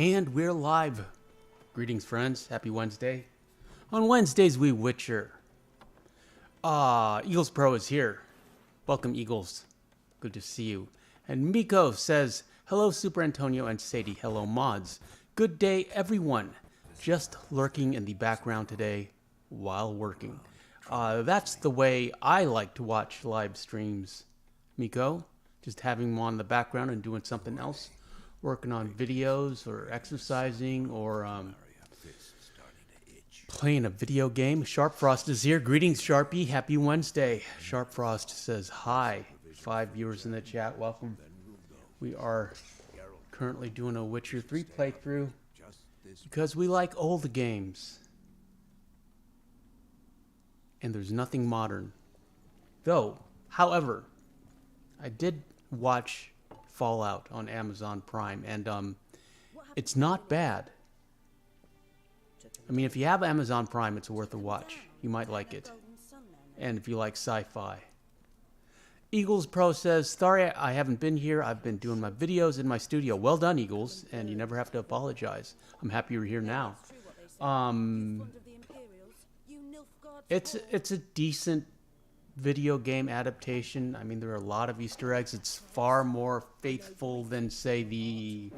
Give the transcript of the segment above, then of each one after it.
And we're live. Greetings, friends. Happy Wednesday. On Wednesdays, we Witcher. Eagles Pro is here. Welcome, Eagles. Good to see you. And Miko says, hello, superantonio and Sadie. Hello, mods. Good day, everyone. Just lurking in the background today while working. That's the way I like to watch live streams, Miko. Just having them on in the background and doing something else. Working on videos or exercising or playing a video game. Sharpfrost is here. Greetings, Sharpie. Happy Wednesday. Sharpfrost says hi. 5 viewers in the chat. Welcome. We are currently doing a Witcher 3 playthrough because we like old games. And there's nothing modern. Though, however, I did watch Fallout on Amazon Prime, and it's not bad. I mean, if you have Amazon Prime, it's worth a watch. You might like it. And if you like sci-fi. Eagles Pro says, sorry I haven't been here. I've been doing my videos in my studio. Well done, Eagles, and you never have to apologize. I'm happy you're here now. It's a decent video game adaptation. I mean, there are a lot of Easter eggs. It's far more faithful than, say, the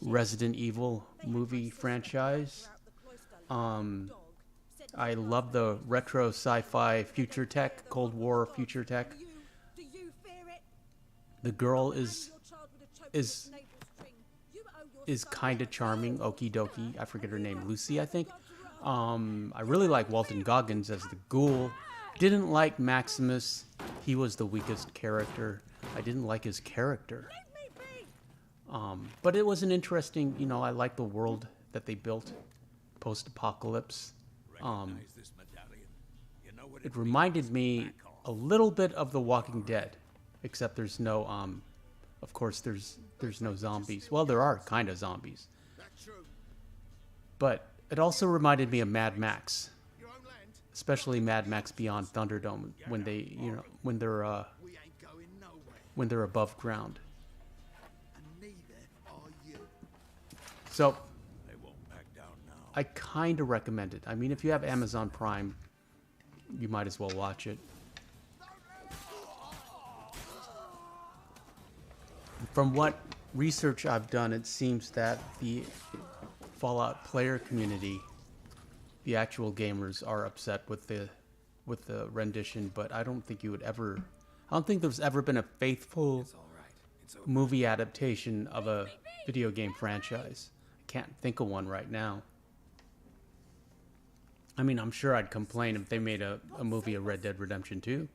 Resident Evil movie franchise. I love the retro sci-fi future tech, Cold War future tech. The girl is kind of charming. Okie dokie. I forget her name. Lucy, I think. I really like Walton Goggins as the ghoul. Didn't like Maximus. He was the weakest character. I didn't like his character. But it was an interesting, I like the world that they built post-apocalypse. It reminded me a little bit of The Walking Dead, except there's no, of course, there's no zombies. Well, there are kind of zombies. But it also reminded me of Mad Max. Especially Mad Max Beyond Thunderdome, when they, when they're above ground. So, I kind of recommend it. I mean, if you have Amazon Prime, you might as well watch it. From what research I've done, it seems that the Fallout player community, the actual gamers, are upset with the rendition, but I don't think there's ever been a faithful movie adaptation of a video game franchise. I can't think of one right now. I mean, I'm sure I'd complain if they made a movie of Red Dead Redemption 2.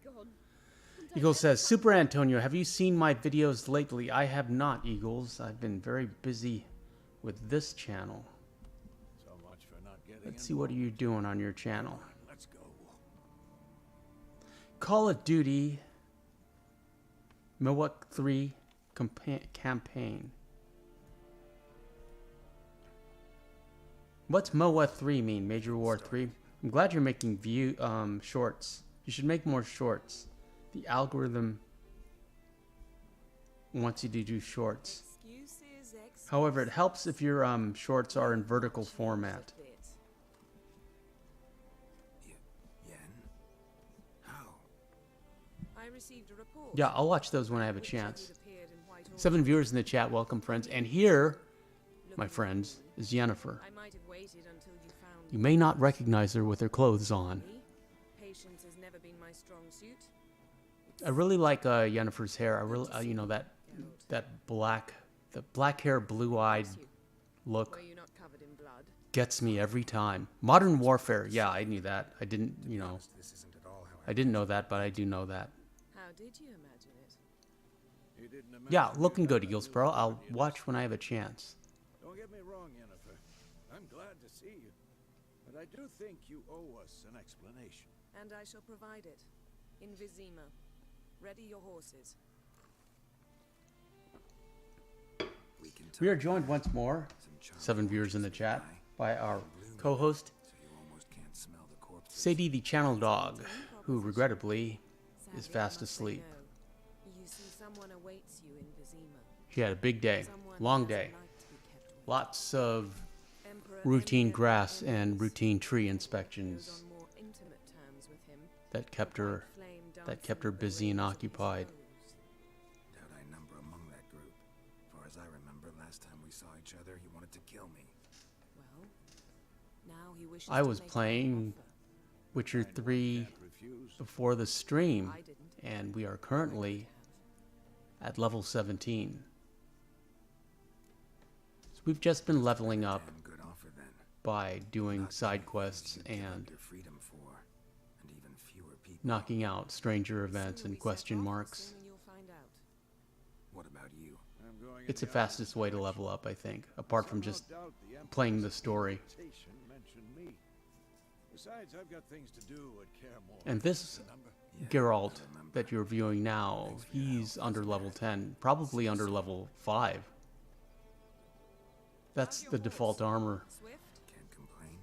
Eagles says, Super Antonio, have you seen my videos lately? I have not, Eagles. I've been very busy with this channel. Let's see, what are you doing on your channel? Let's go. Call of Duty Milwaukee 3 campaign. What's MOA 3 mean? Major War 3? I'm glad you're making shorts. You should make more shorts. The algorithm wants you to do shorts. However, it helps if your shorts are in vertical format. Yeah, I'll watch those when I have a chance. 7 viewers in the chat. Welcome, friends. And here, my friends, is Yennefer. You may not recognize her with her clothes on. I really like Yennefer's hair. I really, that black hair, blue-eyed look gets me every time. Modern Warfare. Yeah, I knew that. I didn't know that, but I do know that. Did you imagine it? Yeah, looking good, Eagles Pro. I'll watch when I have a chance. Don't get me wrong, Yennefer. I'm glad to see you. But I do think you owe us an explanation. And I shall provide it. In Vizima. Ready your horses. We are joined once more, 7 viewers in the chat, by our co-host, Sadie the Channel Dog, who regrettably is fast asleep. You see, someone awaits you in Vizima. She had a big day, long day. Lots of Emperor routine Emir grass Emir and is- routine tree He was inspections on more intimate terms with him. that kept her White flame busy and dancing with the occupied. rays of his foes. Doubt I number among that group. Far as I remember, last time we saw each other, he wanted to kill me. Well, now he wishes I to was make an playing offer. Witcher And one 3 can't refuse. before the stream, I didn't. and we are I currently would at level 17. So we've just been leveling up Damn good offer then. by doing Not side many quests things you'd give up and your freedom for, and even fewer people. knocking out stranger have. events Sooner and we set question off, the marks. sooner you'll find out. What about you? I'm going in It's the opposite fastest way to direction. level up, I think, apart from Somehow just doubt the Emperor's playing the story. invitation mentioned me. Besides, I've got things to do and care more. And this Remember? Geralt I remember. that you're viewing now, he's under level 10, probably under level 5. That's the default armor. Swift, Can't complain.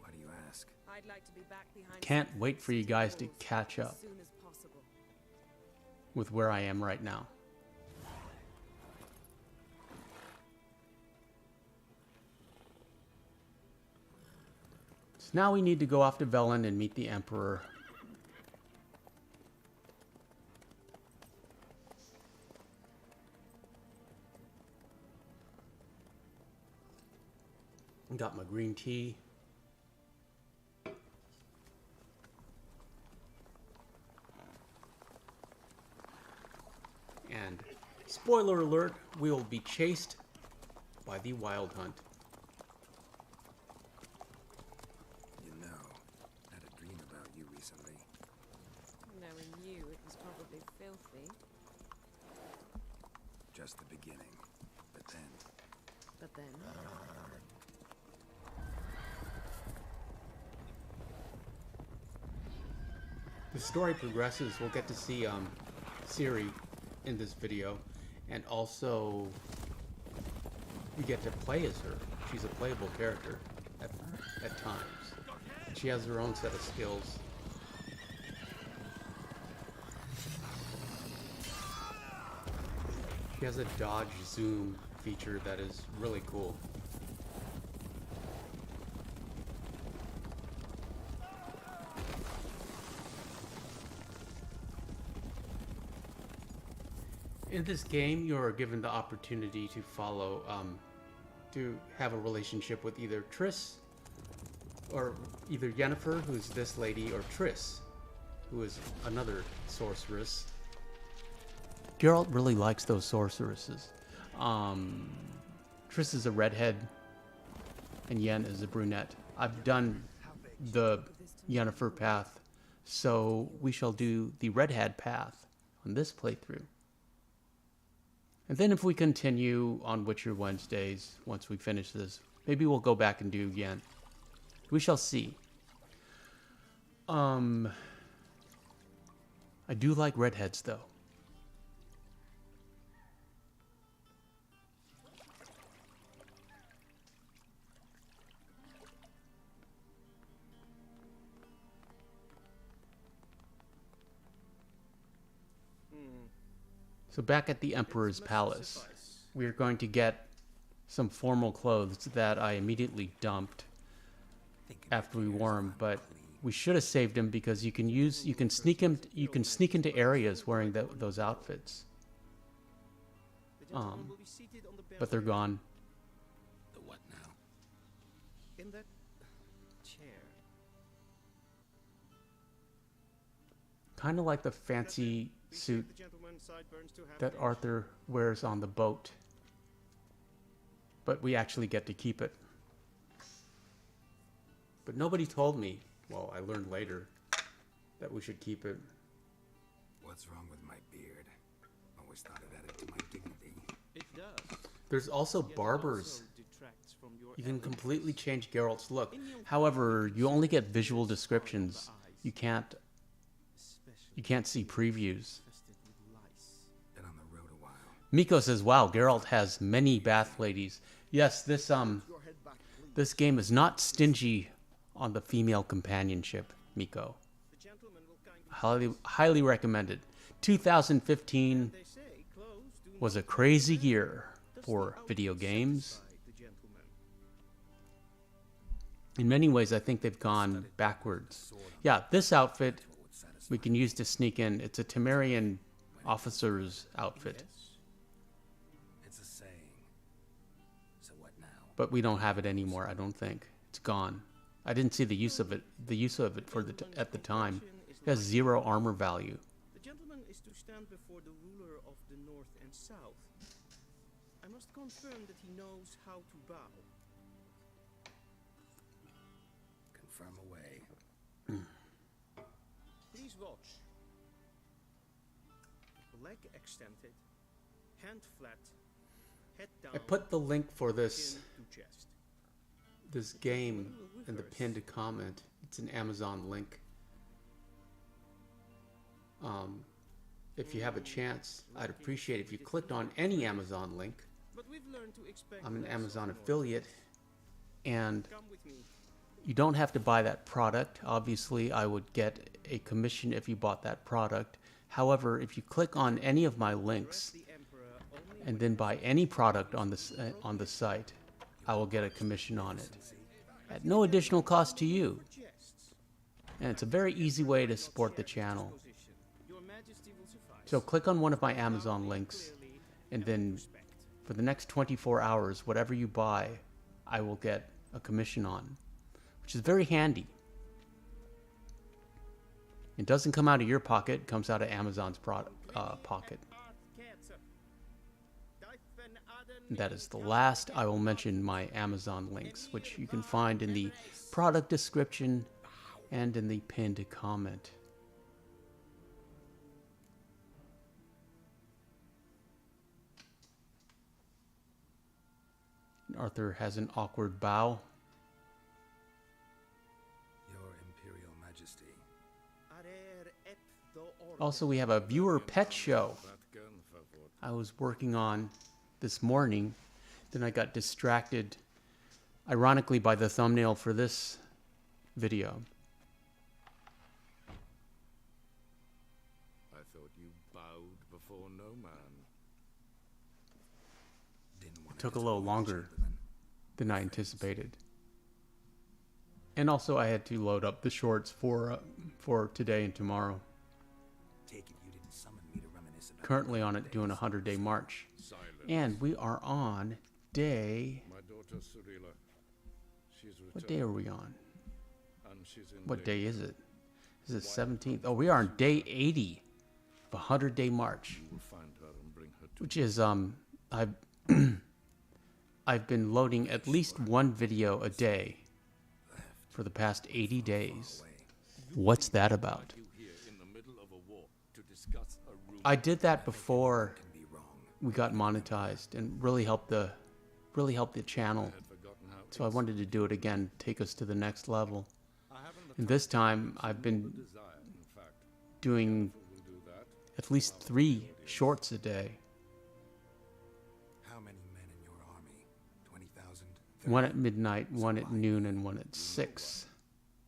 Why do you ask? I'd like to be back behind. Can't some wait for you fixed guys to walls catch up as soon as possible. with where I am right now. So now we need to go off to Velen and meet the Emperor. Got my green tea. And spoiler alert, we will be chased by the Wild Hunt. You know, I had a dream about you recently. Knowing you, it was probably filthy. Just the beginning. But then, But then, The story progresses. We'll get to see Ciri in this video, and also we get to play as her. She's a playable character at times. She has her own set of skills. She has a dodge zoom feature that is really cool. In this game, you are given the opportunity to follow, to have a relationship with either Triss, or either Yennefer, who's this lady, or Triss, who is another sorceress. Geralt really likes those sorceresses. Triss is a redhead, and Yen is a brunette. I've done the Yennefer path, so we shall do the redhead path on this playthrough. And then if we continue on Witcher Wednesdays, once we finish this, maybe we'll go back and do Yen. We shall see. I do like redheads, though. So back at the Emperor's palace, we are going to get some formal clothes that I immediately dumped after we wore them, but we should have saved them because you can sneak into areas wearing those outfits. But they're gone. the what now? In that chair. Kind of like the fancy suit The gentleman's sideburns to have that these. Arthur wears on the boat. But we actually get to keep it. But nobody told me, well, I learned later, that we should keep it. What's wrong with my beard? Always thought it added to my dignity. It does. There's also Yet it barbers. also detracts from your You can elegance. completely change Geralt's look. In your However, you only get visual eyes, descriptions. You can't especially see previews. infested with lice. Been on the road a while. Miko says, "Wow, Geralt has many bath ladies." Yes, this game is not stingy on the female companionship, Miko. The gentleman will kindly Highly recommended. 2015 they say clothes do was not a crazy year Does for the video outfit games satisfy the In many ways, I think they've gone backwards. Yeah, this outfit we can use to sneak in. It's a Temerian officer's outfit. It's a saying. So what now? But we don't have it anymore, I don't think. It's gone. I didn't see the use of it. The use of it for at the time. It has 0 armor value. The gentleman is to stand before the ruler of the north and south. I must confirm that he knows how to bow. Confirm away. Please watch. Leg extended, hand flat, head down. I put the link for this chin to chest. this game in the pinned comment. It's an Amazon link. If you have a chance, I'd appreciate if you clicked on any Amazon link. But we've learned to expect I'm an less Amazon of more. affiliate, and Come with me. you don't have to buy that product. Obviously, I would get a commission if you bought that product. However, if you click on any of my links The emperor only and then buy any product on the site, I will get a commission on it at no additional cost to you. jests. And it's a very easy way to support the channel. Position. Your Majesty will suffice. So click on one of my Amazon links, Clearly, and then respect. for the next 24 hours, whatever you buy, I will get a commission on, which is very handy. It doesn't come out of your pocket, it comes out of Amazon's pocket. And that is the last. I will mention my Amazon links, which you can find in the product description and in the pinned comment. Arthur has an awkward bow. Your Imperial Majesty. Also, we have a viewer pet show I was working on this morning. Then I got distracted, ironically, by the thumbnail for this video. I thought you bowed before no man. Didn't want It took a little longer than I anticipated. And also, I had to load up the shorts for today and tomorrow. Take it you didn't summon me to reminisce about Currently on it doing a 100-day march. And we are on day... my daughter Cirila. She's What day are we on? and she's in What day is it? Is it 17th? Oh, we are on day 80 of a 100-day march. You will find her and bring her to Which is, I've I've been loading at least one video a day for the past 80 days. What's that about? you here in the middle of a war to discuss a room. I did that before Can be wrong. we got monetized and really helped the channel. I'd forgotten how So I wanted to do it again, take us to the next level. I haven't the And this time I've been desire, in fact. doing We'll do that. at least 3 shorts a day. How many men in your army? 20,000? One at midnight, one at noon, and one at 6.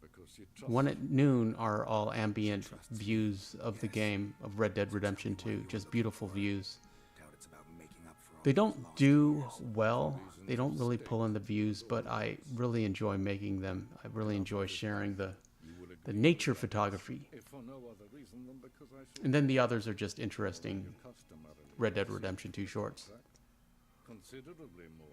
Because you trust One at noon are all ambient views of the game of Red Dead Redemption 2. Just beautiful views. doubt it's about making up for all They those don't lost do years. well. They don't really pull in the views, but I really enjoy making them. I really enjoy sharing the nature photography. If for no other reason than because I saw And then the others are just interesting customarily Red Dead Redemption 2 shorts. considerably more.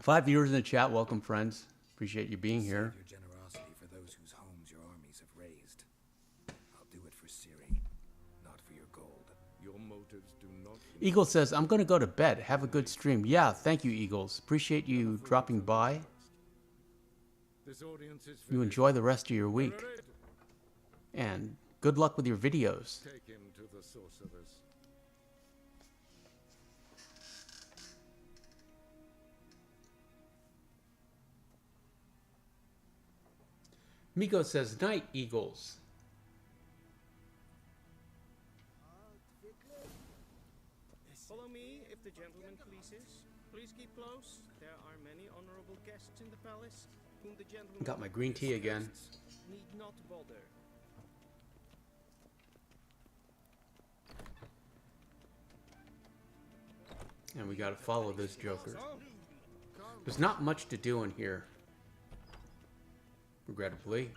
5 viewers in the chat. Welcome, friends. Appreciate you being here. Your generosity for those whose homes your armies have raised. I'll do it for Ciri, not for your gold. Your motives do not. Eagle says, I'm going to go to bed. Have a good stream. Yeah, thank you, Eagles. Appreciate you dropping by. This audience is You enjoy the rest of your week. And good luck with your videos. Take him to the sorceress. Miko says, night, Eagles. Follow me, if the gentleman pleases. Please keep close. There are many honorable guests in the palace, whom the gentleman Got my green tea again. need not bother. And we got to follow this Joker. There's not much to do in here. regrettably.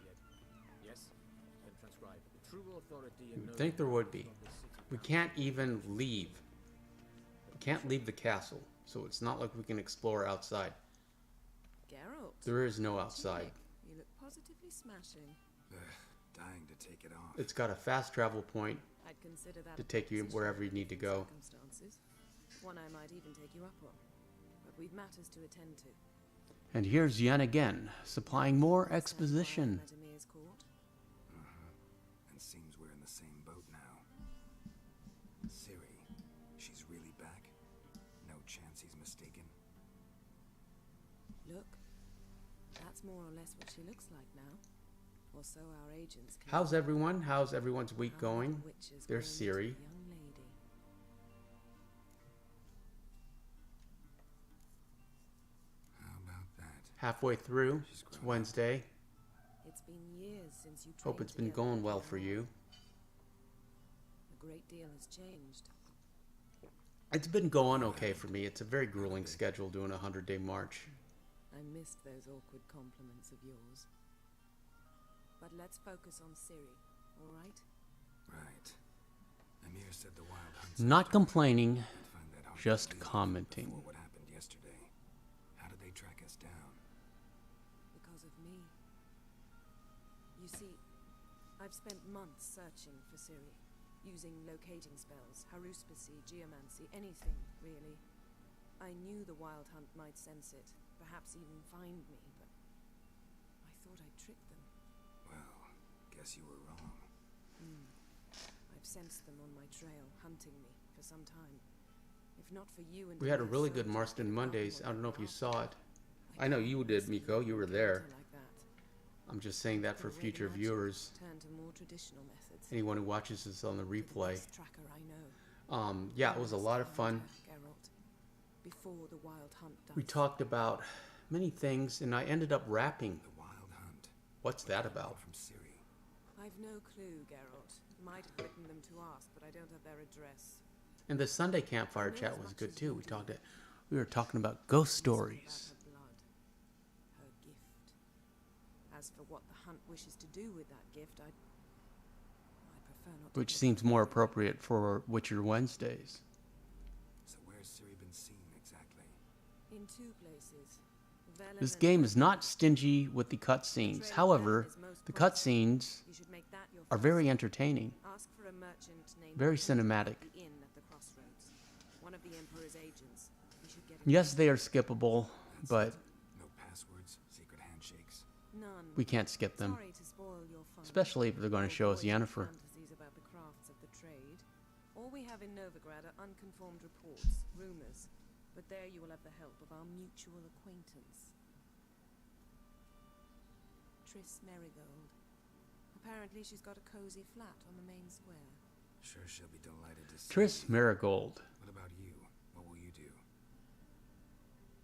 Yes? Then transcribe. The true authority You and would no think there would be. of the city We council. can't even leave. We can't leave the castle, so it's not like we can explore outside. Geralt. There is no outside. You look positively smashing. Dying to take it off. It's got a fast travel point I'd consider that to a take you proposition wherever you need to under go. circumstances. One I might even take you up on. But we've matters to attend to. And here's Yen again, supplying more exposition. Medemir's court. And seems we're in the same boat now. Ciri, she's really back? No chance he's mistaken? Look, that's more or less what she looks like now. Or so our agents can. How's everyone? How's everyone's week Our going? little witch has There's grown into a Ciri. young lady. How about that? Halfway through. She's It's grown. Wednesday. It's been years since you Hope trained it's been together going well with for your you. A great deal has changed. It's been going okay for me. It's a very grueling schedule doing a 100-day march. I missed those awkward compliments of yours. But let's focus on Ciri, all right? Right. Amir said the wild hunt's Not complaining, I'd find that hard to just believe commenting. before what happened yesterday. How did they track us down? Because of me. You see, I've spent months searching for Ciri, using locating spells, haruspicy, geomancy, anything, really. I knew the wild hunt might sense it, perhaps even find me, but I thought I'd trick them. Well, guess you were wrong. I've sensed them on my trail, hunting me for some time. If not for you and We had a Amir really good Soldier, Marston I'd Mondays. forgotten I don't know if you what saw it. I I know couldn't you did, risk Miko. You were an there. encounter like that. I'm just saying that for Already future magic viewers. Turn to more traditional methods. Anyone who watches this on the You're the replay. best tracker I know. Yeah, it was a lot of fun. Geralt, before the wild hunt We does. talked about many things, and I ended up rapping. The wild hunt. What's that about? From Ciri. I've no clue, Geralt. Might have written them to ask, but I don't have their address. And the Sunday campfire chat was good too. We were talking about ghost stories, About her blood, her gift. As for what the hunt wishes to do with that gift, I prefer not to. which seems more appropriate for Witcher Wednesdays. So where's Ciri been seen exactly? In two places. Velen This and game is Velen. not stingy with the cutscenes. However, the cutscenes You should make that your are first very step. entertaining, Ask for a merchant named very Henry cinematic. at the inn at the crossroads. One of the Emperor's agents. You should get Yes, they are skippable, That's but it. No passwords, secret handshakes. none. we can't skip them, Sorry to spoil your fun. especially if they're going to show us Avoid Yennefer. fantasies about the crafts of the trade. All we have in Novigrad are unconformed reports, rumors. But there you will have the help of our mutual acquaintance. Triss Merigold. Apparently she's got a cozy flat on the main square. Sure she'll be delighted to see Triss you. Marigold. What about you? What will you do?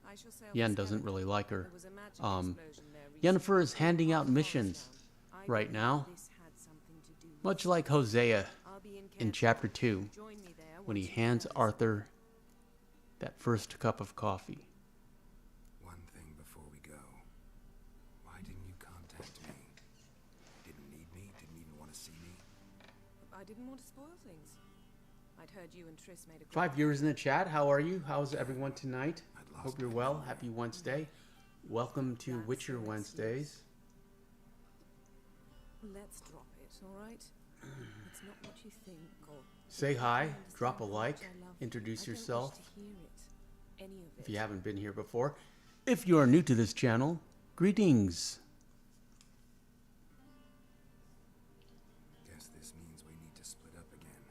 I shall sail Yen the doesn't Skeleton. really like her. There was a magic Um, explosion there Yennefer is recently. handing out Half missions Forest down. I right believe now, this had something to do with much it. like Hosea I'll be in in Cairns Chapter Rock. 2, Join me there when he once you've hands learned Arthur that first cup of coffee. One thing before we go. Why didn't you contact me? Didn't need me? Didn't even want to see me? I didn't want to spoil things. I'd heard you and Triss made a 5 viewers in the chat. How are you? How's everyone tonight? I'd lost Hope you're my well. memory. Happy Wednesday. Welcome to That's Witcher an excuse. Wednesdays. Let's drop it, all right? It's not what you think, or Say hi, understand drop a how like, much I love introduce you. I don't yourself wish to hear it. Any of if it. you haven't been here before. If you are new to this channel, greetings. Guess this means we need to split up again.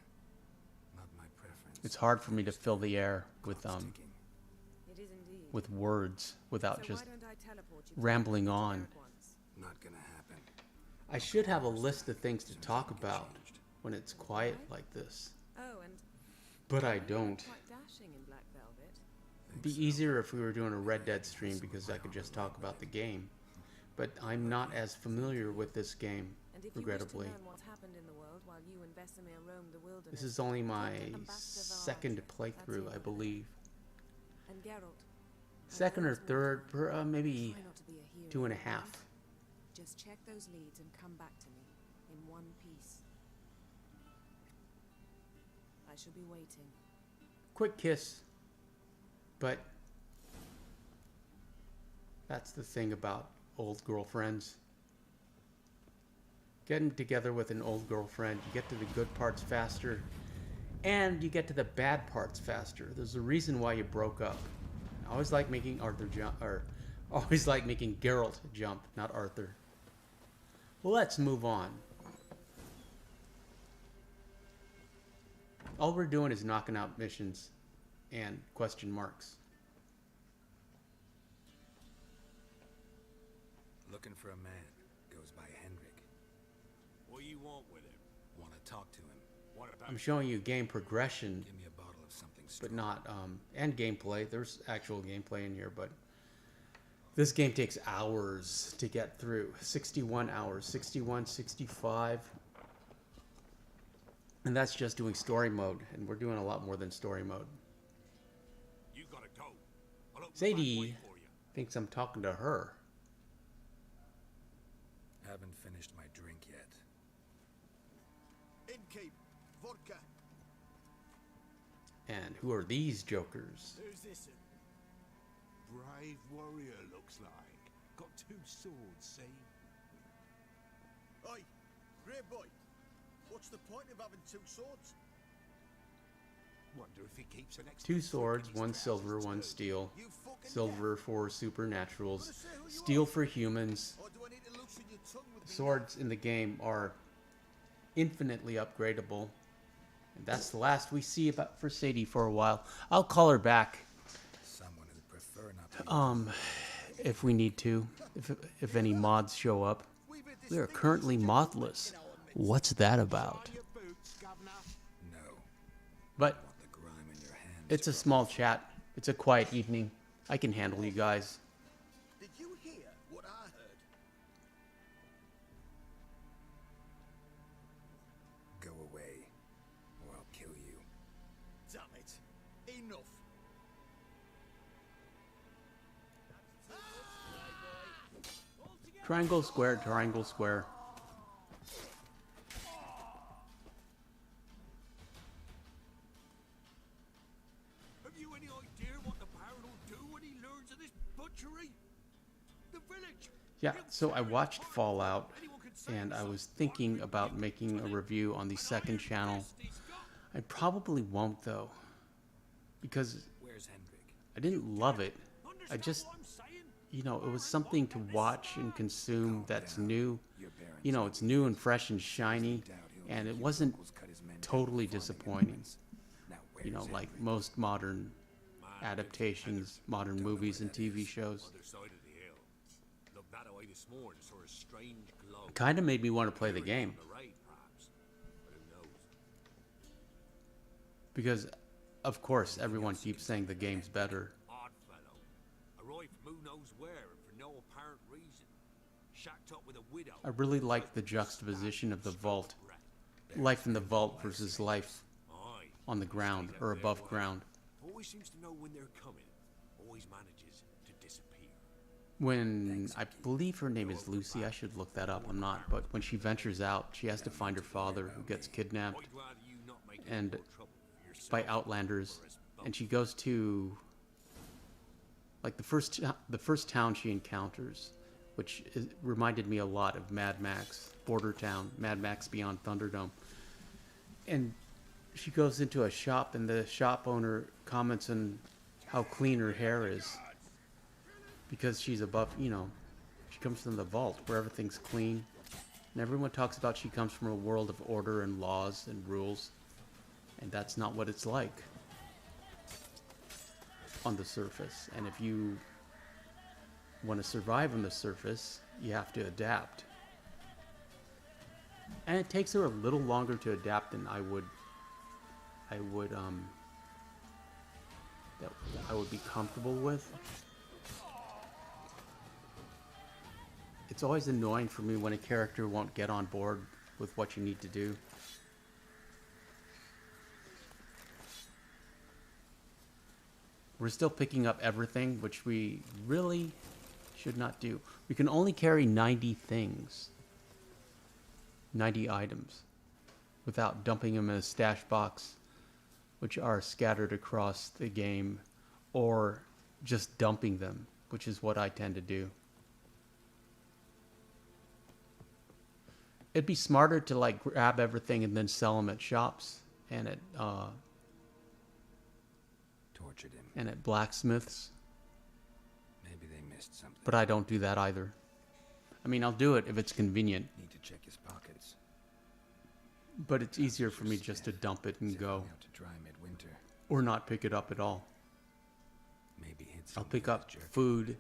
Not my preference. It's hard for me to fill the air with Clock's ticking. It is indeed. with words without So just why don't I teleport you to rambling the on. generic ones? Not gonna happen. I should have a list of things to talk about when it's quiet like this, Oh, and but I you don't. look quite dashing in black velvet. It'd be easier if we were doing a Red Dead stream because I could just talk about the game. But I'm not as familiar with this game, And if regrettably. you wish to learn what's happened in the world while you and Vesemir roam the wilderness, This is only my take Ambassador second Varg. playthrough, That's I it. believe. And Geralt. Second or I've heard third, maybe try not to be a hero, 2.5. right? Just check those leads and come back to me in one piece. I shall be waiting. Quick kiss. But that's the thing about old girlfriends. Getting together with an old girlfriend, you get to the good parts faster, and you get to the bad parts faster. There's a reason why you broke up. I always like making Arthur jump, or always like making Geralt jump, not Arthur. Well, let's move on. All we're doing is knocking out missions and question marks. Looking for a man. Goes by Hendrik. What do you want with him? Want to talk to him. What about I'm showing you game progression, Give me a bottle of something strong. but not and gameplay. There's actual gameplay in here, but this game takes hours to get through. 61 hours, 61, 65. And that's just doing story mode, and we're doing a lot more than story mode. you gotta go? I'll open the back Sadie way for you. thinks I'm talking to her. Haven't finished my drink yet. Innkeep, vodka. And who are these jokers? Who's this? Brave warrior, looks like. Got 2 swords, see? Oi, grey boy. What's the point of having 2 swords? Wonder if he keeps an extra 2 crook in swords, his 1 trousers silver, 1 too. steel. You fucking Silver for supernaturals, Wanna say who you steel are? for humans. Or do I need to loosen your tongue with me Swords in the game are infinitely upgradable. And that's the last we see about for Sadie for a while. I'll call her back Someone who'd prefer not to. if we need to, if any mods show up. We've had this We are thing currently with modless. in our midst. What's that about? On your boots, governor. No. But Want the grime in your hands. it's a small chat. It's a quiet evening. I can handle you guys. Did you hear what I heard? Go away, or I'll kill you. Damn it. Enough. Triangle, square, triangle, square. Have you any idea what the Baron will do when he learns of this butchery? The village. Yeah, so I watched Fallout, and I was thinking about making a review on the second channel. I probably won't, though, because Where's Hendrik? I didn't love it. I just, What I'm saying? you know, it was something to watch and consume that's new. Your Baron's You know, it's new and fresh and shiny, and it wasn't totally disappointing. Now, You know, where's like Hendrik? most modern adaptations, modern movies and TV shows. Other side of the hill. Looked that way this morning, saw a strange glow. Kind of made me want to play the game, On the raid, perhaps. But who knows? because, of course, everyone keeps saying the game's better. Odd fellow. Arrived from who knows where and for no apparent reason. Shacked up with a widow. I really like the juxtaposition of the vault. Life in the vault versus life Aye. on the ground or above ground. Always seems to know when they're coming. Always manages to disappear. When, I believe her name is Lucy, I should look that up, I'm not, but when she ventures out, she has to find her father who gets kidnapped I'd rather you not make And any more trouble for yourself. by outlanders, and she goes to, like, the first town she encounters, which reminded me a lot of Mad Max, Border Town, Mad Max Beyond Thunderdome. And she goes into a shop, and the shop owner comments on how clean her hair is, because she's above, you know, she comes from the vault where everything's clean, and everyone talks about she comes from a world of order and laws and rules, and that's not what it's like on the surface. And if you want to survive on the surface, you have to adapt. And it takes her a little longer to adapt than I would be comfortable with. It's always annoying for me when a character won't get on board with what you need to do. We're still picking up everything, which we really should not do. We can only carry 90 things. 90 items. Without dumping them in a stash box, which are scattered across the game, or just dumping them, which is what I tend to do. It'd be smarter to like grab everything and then sell them at shops and at Tortured him. and at blacksmiths. Maybe they missed something. But I don't do that either. I mean, I'll do it if it's convenient, Need to check his pockets. but it's easier for me just to dump it and Set go, me out to dry midwinter. or not pick it up at all. Maybe hid I'll something pick in up his jerky. food,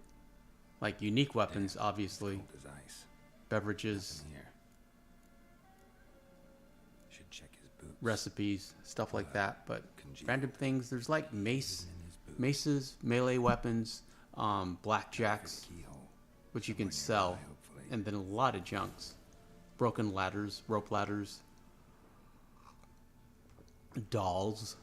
like unique weapons, Damn, obviously, cold as ice. beverages, Nothing here. Should check his boots. recipes, stuff like that. But Congealed. random things, there's like mace, Hidden in his boots. maces, melee weapons, Through blackjacks, the keyhole. which you can Somewhere sell, nearby, hopefully. and then a lot of junks, broken ladders, rope ladders, dolls.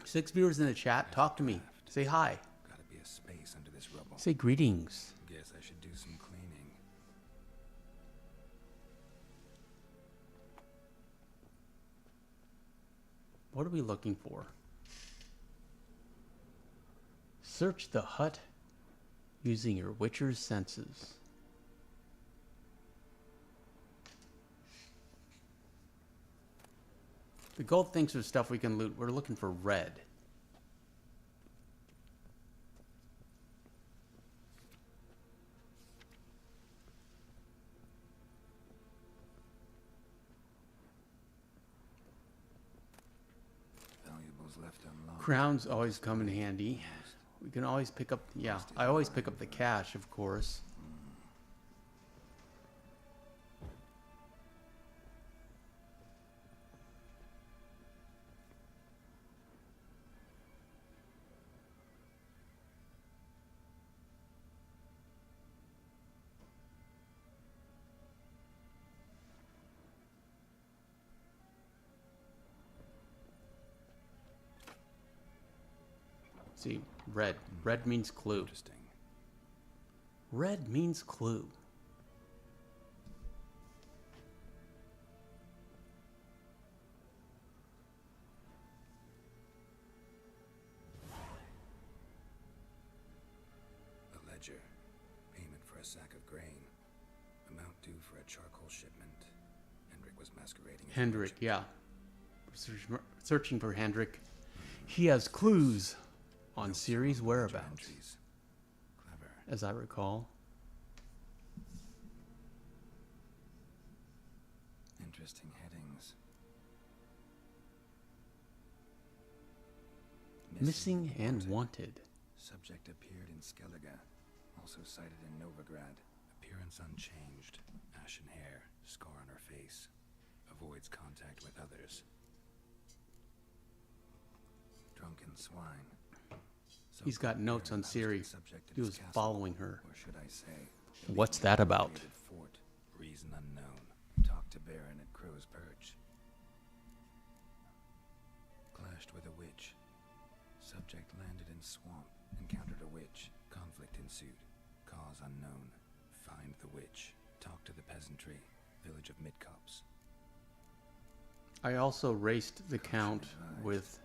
Six viewers in the chat, talk to me, say hi, Gotta be a space under this rubble. say greetings. Guess I should do some cleaning. What are we looking for? Search the hut using your Witcher's senses. The gold thinks there's stuff we can loot. We're looking for red. Valuables left unlocked. Crowns always come in handy. We can always pick up, yeah, I always pick up the cash, of course. See, red. Red means clue. Interesting. Red means clue. A ledger. Payment for a sack of grain. Amount due for a charcoal shipment. Hendrik was masquerading as a Hendrik, merchant. yeah. Searching for Hendrik. He has clues on Notes Ciri's on ledger whereabouts, entries. Clever. as I recall. Interesting headings. Missing and wanted. Subject appeared in Skellige. Also sighted in Novigrad. Appearance unchanged. Ashen hair. Scar on her face. Avoids contact with others. Drunken swine. He's got notes on Ciri. Subject at He his was castle, following her. Or should I say, What's that about? created fort. Reason unknown. Talked to Baron at Crow's Perch. Clashed with a witch. Subject landed in swamp. Encountered a witch. Conflict ensued. Cause unknown. Find the witch. Talk to the peasantry. Village of Midcops. I also raced the count with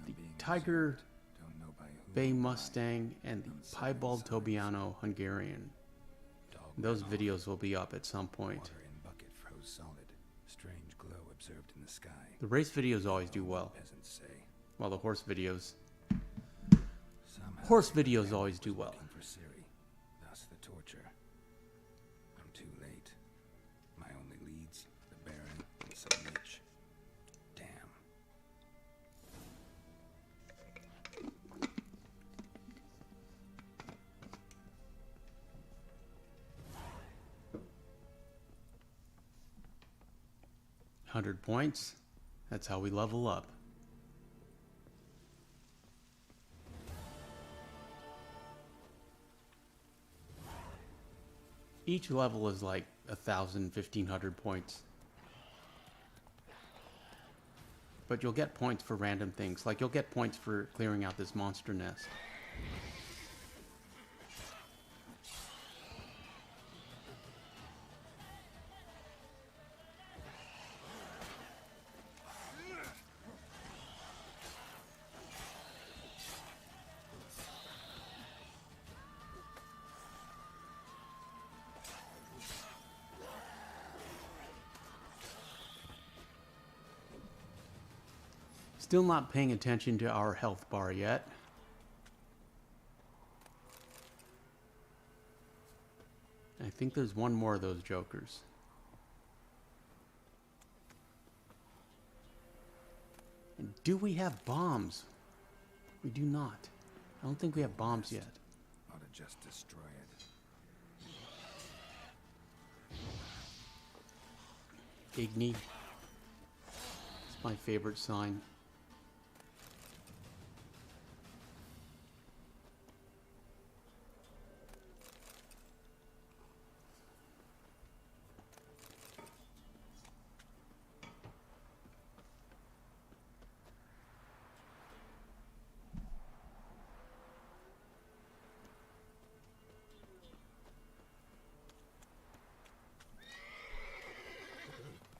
the Tiger Bay Mustang and the Piebald Tobiano Hungarian. Those videos will be up at some point. Water in bucket froze solid. Strange glow observed in the sky. The race videos always do well, Peasants say. while the horse videos. Somehow Horse the videos man always was do well. looking for Ciri. Thus the torture. I'm too late. My only leads, the Baron and some witch. Damn. $100 points. That's how we level up. Each level is like 1,000, 1,500 points. But you'll get points for random things. Like you'll get points for clearing out this monster nest. Still not paying attention to our health bar yet. I think there's one more of those jokers. And do we have bombs? We do not. I don't think we have bombs yet. Ought to just destroy it. Igni. It's my favorite sign.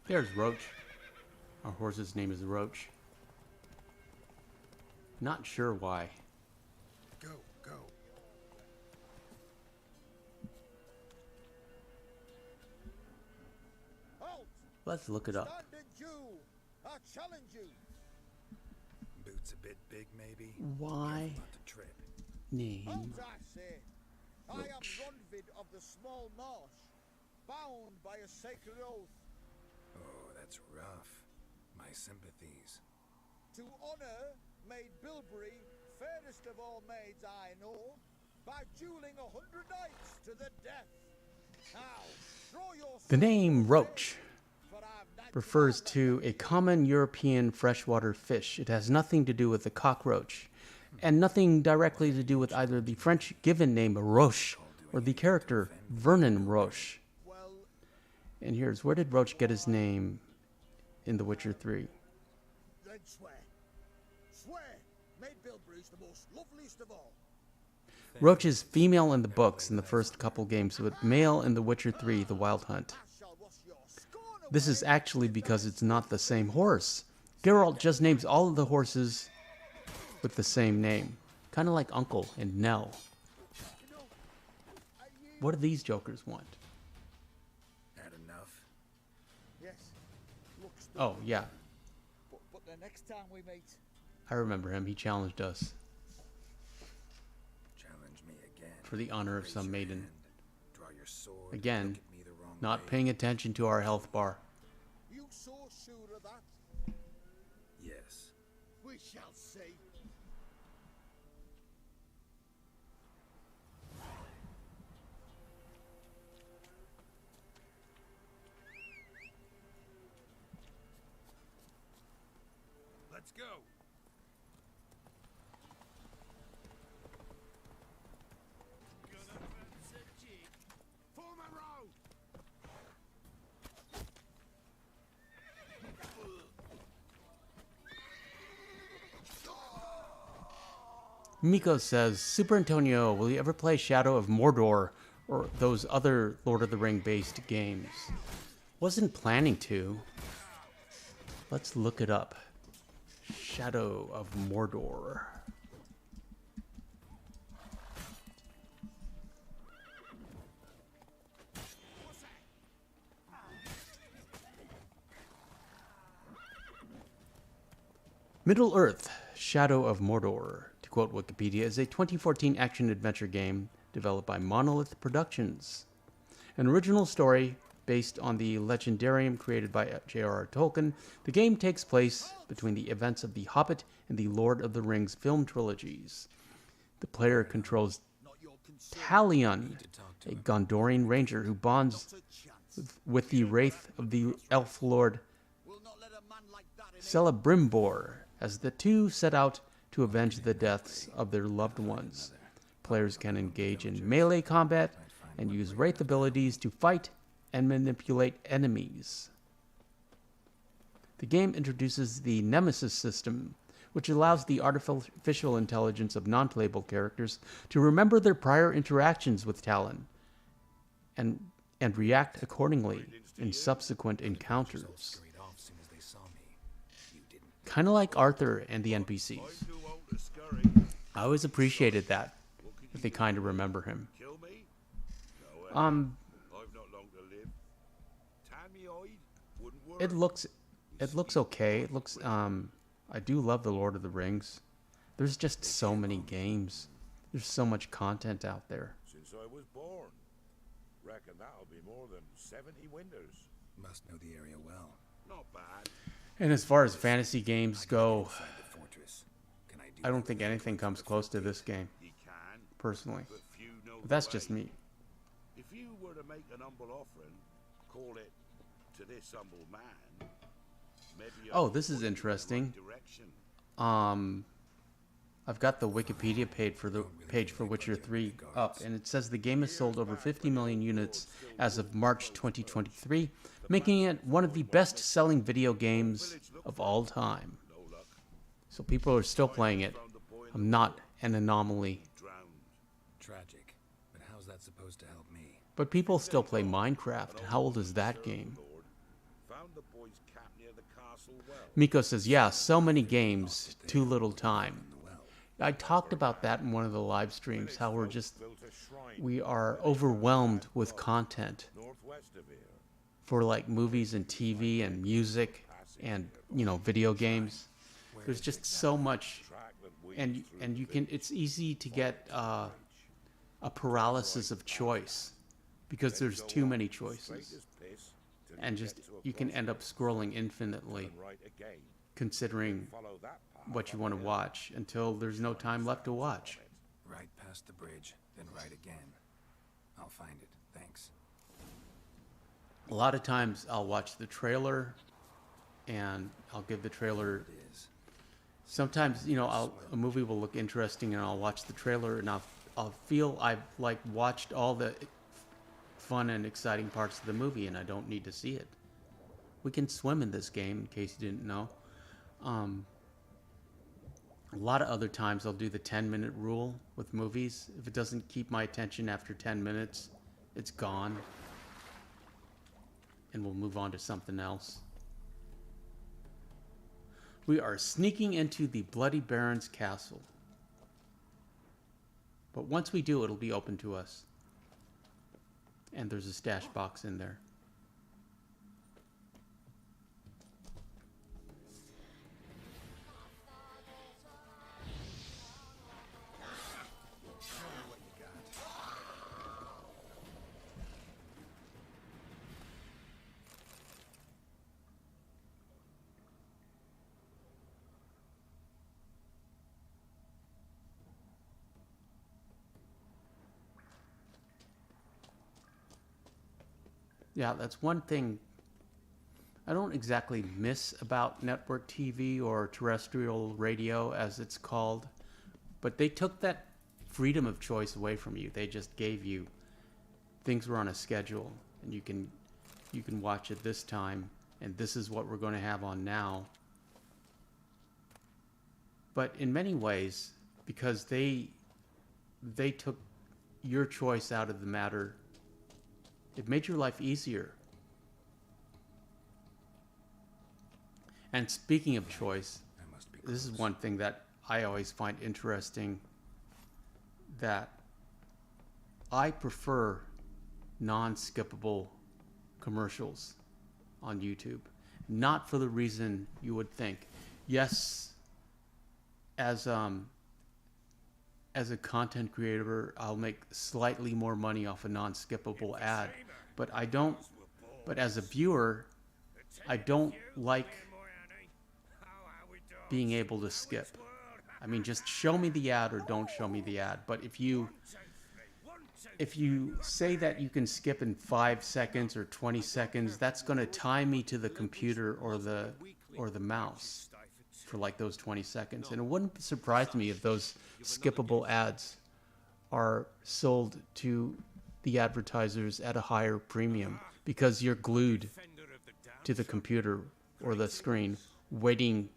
There's Roach. Our horse's name is Roach. Not sure why. Go, go. Halt! Let's look it up. Standard Jew! I challenge you! Boots a bit big, maybe? Why Careful not to trip. name? Halt, I say! I am Roach. Ronvid of the Small Marsh, bound by a sacred oath Oh, that's rough. My sympathies. to honor Maid Bilberry, fairest of all maids I know, by dueling 100 knights to the death. Now, draw your The name swords, Roach for I've knighted refers all to a common European freshwater fish. It has nothing to do with the cockroach, and nothing directly to do with either the French given name Roche or the character Vernon Roche. Well, And here's where did Roach get his name in The Witcher 3? then swear. Swear, Maid Bilberry's the most loveliest of all. Roach is female in the books in the first couple games, but male in The Witcher 3, The Wild Hunt. I shall wash your scorn away. This is actually because it's not the same horse. Geralt just names all of the horses with the same name. Kind of like Uncle and Nell. What do these jokers want? Had enough? Yes, looks the Oh, yeah. but the next time we meet, I remember him. He challenged us Challenge me again. for the honor of Raise some your maiden. hand. Draw your sword. Again, Look at me the wrong not way. paying attention to our health bar. you so sure of that? Yes. We shall see. Let's go. Gonna fancy a jig. Form a row. Miko says, Super Antonio, will you ever play Shadow of Mordor or those other Lord of the Ring based games? Wasn't planning to. Let's look it up. Shadow of Mordor. Middle Earth, Shadow of Mordor, to quote Wikipedia, is a 2014 action-adventure game developed by Monolith Productions. An original story based on the legendarium created by J.R.R. Tolkien, the game takes place between the events of The Hobbit and the Lord of the Rings film trilogies. The player controls Not your concern. Talion, a Gondorian ranger who bonds Not a chance. with the wraith of the elf lord We'll not let a man like that in. Celebrimbor as the two set out to avenge the deaths of their loved ones. Players can engage in melee combat and use wraith abilities to fight and manipulate enemies. The game introduces the Nemesis system, which allows the artificial intelligence of non-playable characters to remember their prior interactions with Talon and react accordingly in subsequent encounters. Scurried off soon as they saw me. You didn't. Kind of like Arthur and the NPCs. I'm too old to scurry. I always appreciated that they kind of remember him. Kill me? No way. Um, I've not long to live. Tammy-eyed wouldn't work. it looks okay. It looks I do love the Lord of the Rings. There's just so many games. There's so much content out there. Since I was born. Reckon that'll be more than 70 winters. Must know the area well. Not bad. And as far as fantasy games go, Inside the fortress. Can I do I don't think anything comes close to this game, You can, personally. but few know But that's the just way. me. If you were to make an humble offering, call it to this humble man. Maybe Oh, this is interesting. I've got the Wikipedia page for Witcher 3 up, and it says the game has sold over 50 million units as of March 2023, making it one of the best-selling video games of all time. So people are still playing it. I'm not an anomaly. Tragic. But how's that supposed to help me? But people still play Minecraft. How old is that game? Found the boy's cap near the castle well. Miko says, yeah, so many games, too little time. The well. I talked about that in one of the live streams, how Built a shrine we are overwhelmed with content northwest of here. for like movies and TV and music and, you know, video games. There's just so much, Track that weaves and through you can, it's easy to get a paralysis of choice because there's too many choices, straight as piss till and you just get to a you can end up scrolling infinitely and right again. considering Follow that path what you up want to hill. watch until there's no time left to watch. Right past the bridge, then right again. I'll find it. Thanks. A lot of times I'll watch the trailer and I'll give the trailer. It is. Sometimes, you know, a movie will look interesting and I'll watch the trailer and I'll feel I've like watched all the fun and exciting parts of the movie and I don't need to see it. We can swim in this game, in case you didn't know. A lot of other times I'll do the 10-minute rule with movies. If it doesn't keep my attention after 10 minutes, it's gone. And we'll move on to something else. We are sneaking into the Bloody Baron's castle. But once we do, it'll be open to us. And there's a stash box in there. Yeah, that's one thing I don't exactly miss about network TV or terrestrial radio, as it's called. But they took that freedom of choice away from you. They just gave you things were on a schedule, and you can watch it this time, and this is what we're going to have on now. But in many ways, because they took your choice out of the matter, it made your life easier. And speaking of choice, I must be this is close. one thing that I always find interesting, that I prefer non-skippable commercials on YouTube. Not for the reason you would think. Yes, as a content creator, I'll make slightly more money off a non-skippable ad, but I don't. But as a viewer, I don't like being able to skip. I mean, just show me the ad or don't show me the ad. But if you say that you can skip in 5 seconds or 20 seconds, that's going to tie me to the computer or the mouse for like those 20 seconds. And it wouldn't surprise me if those skippable ads are sold to the advertisers at a higher premium because you're glued to the computer or the screen, waiting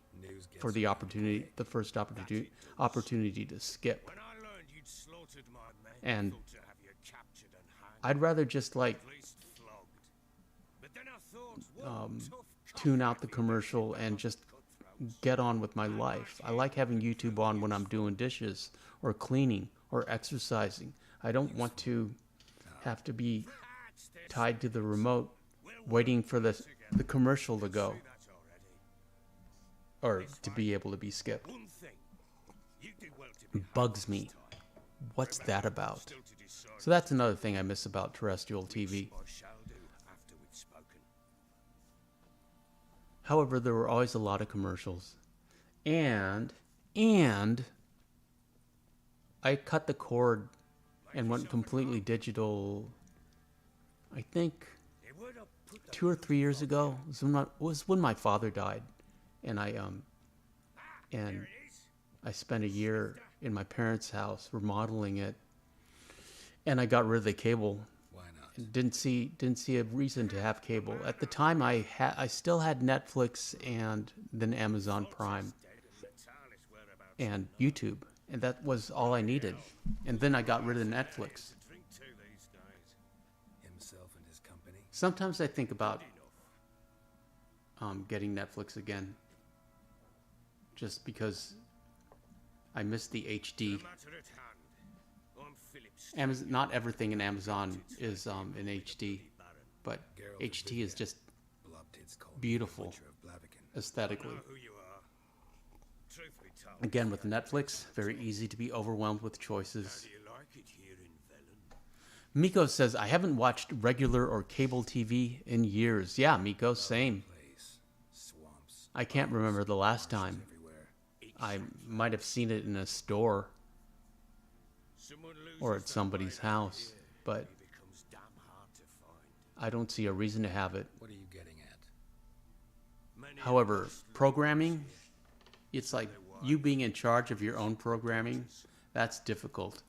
for the opportunity, the first opportunity to skip. When I learned you'd slaughtered my men, And I thought to have you captured and hanged, I'd rather just like at least flogged. But then I thought, what tough tune out the commercial and just get on with my life. I like having YouTube on when I'm doing dishes or cleaning or exercising. I don't want to have to be tied to the remote waiting for the commercial to go or to be able to be skipped. one thing. You do well to be Bugs me. What's that about? So that's another thing I miss about terrestrial TV. I shall do after we've spoken. However, there were always a lot of commercials. And I cut the cord and went completely digital, I think 2 or 3 years ago. It was when my father died. And I spent a year in my parents' house remodeling it. And I got rid of the cable. Why not? And didn't see a reason to have cable. At the time I still had Netflix and then Amazon Prime and YouTube, and that was all I needed. And then I got rid of Netflix. Himself and his company. Sometimes I think about getting Netflix again, just because I miss the HD. Matter at hand. I'm Phillips. Amazon, not everything in Amazon is in HD, but HD is just Blobtits called me beautiful Butcher of Blaviken. aesthetically. Who you are? Truth be told, Again, with Netflix, very easy to be overwhelmed with choices. do you like it here in Velen? Miko says, I haven't watched regular or cable TV in years. Yeah, Miko, same. Place. Swamps. I can't remember the last time. Everywhere. I might have seen it in a store Someone loses or at that somebody's right house, but it becomes damn hard to find. I don't see a reason to have it. What are you getting at? Many However, programming, it's like you being in charge of your own programming, that's difficult.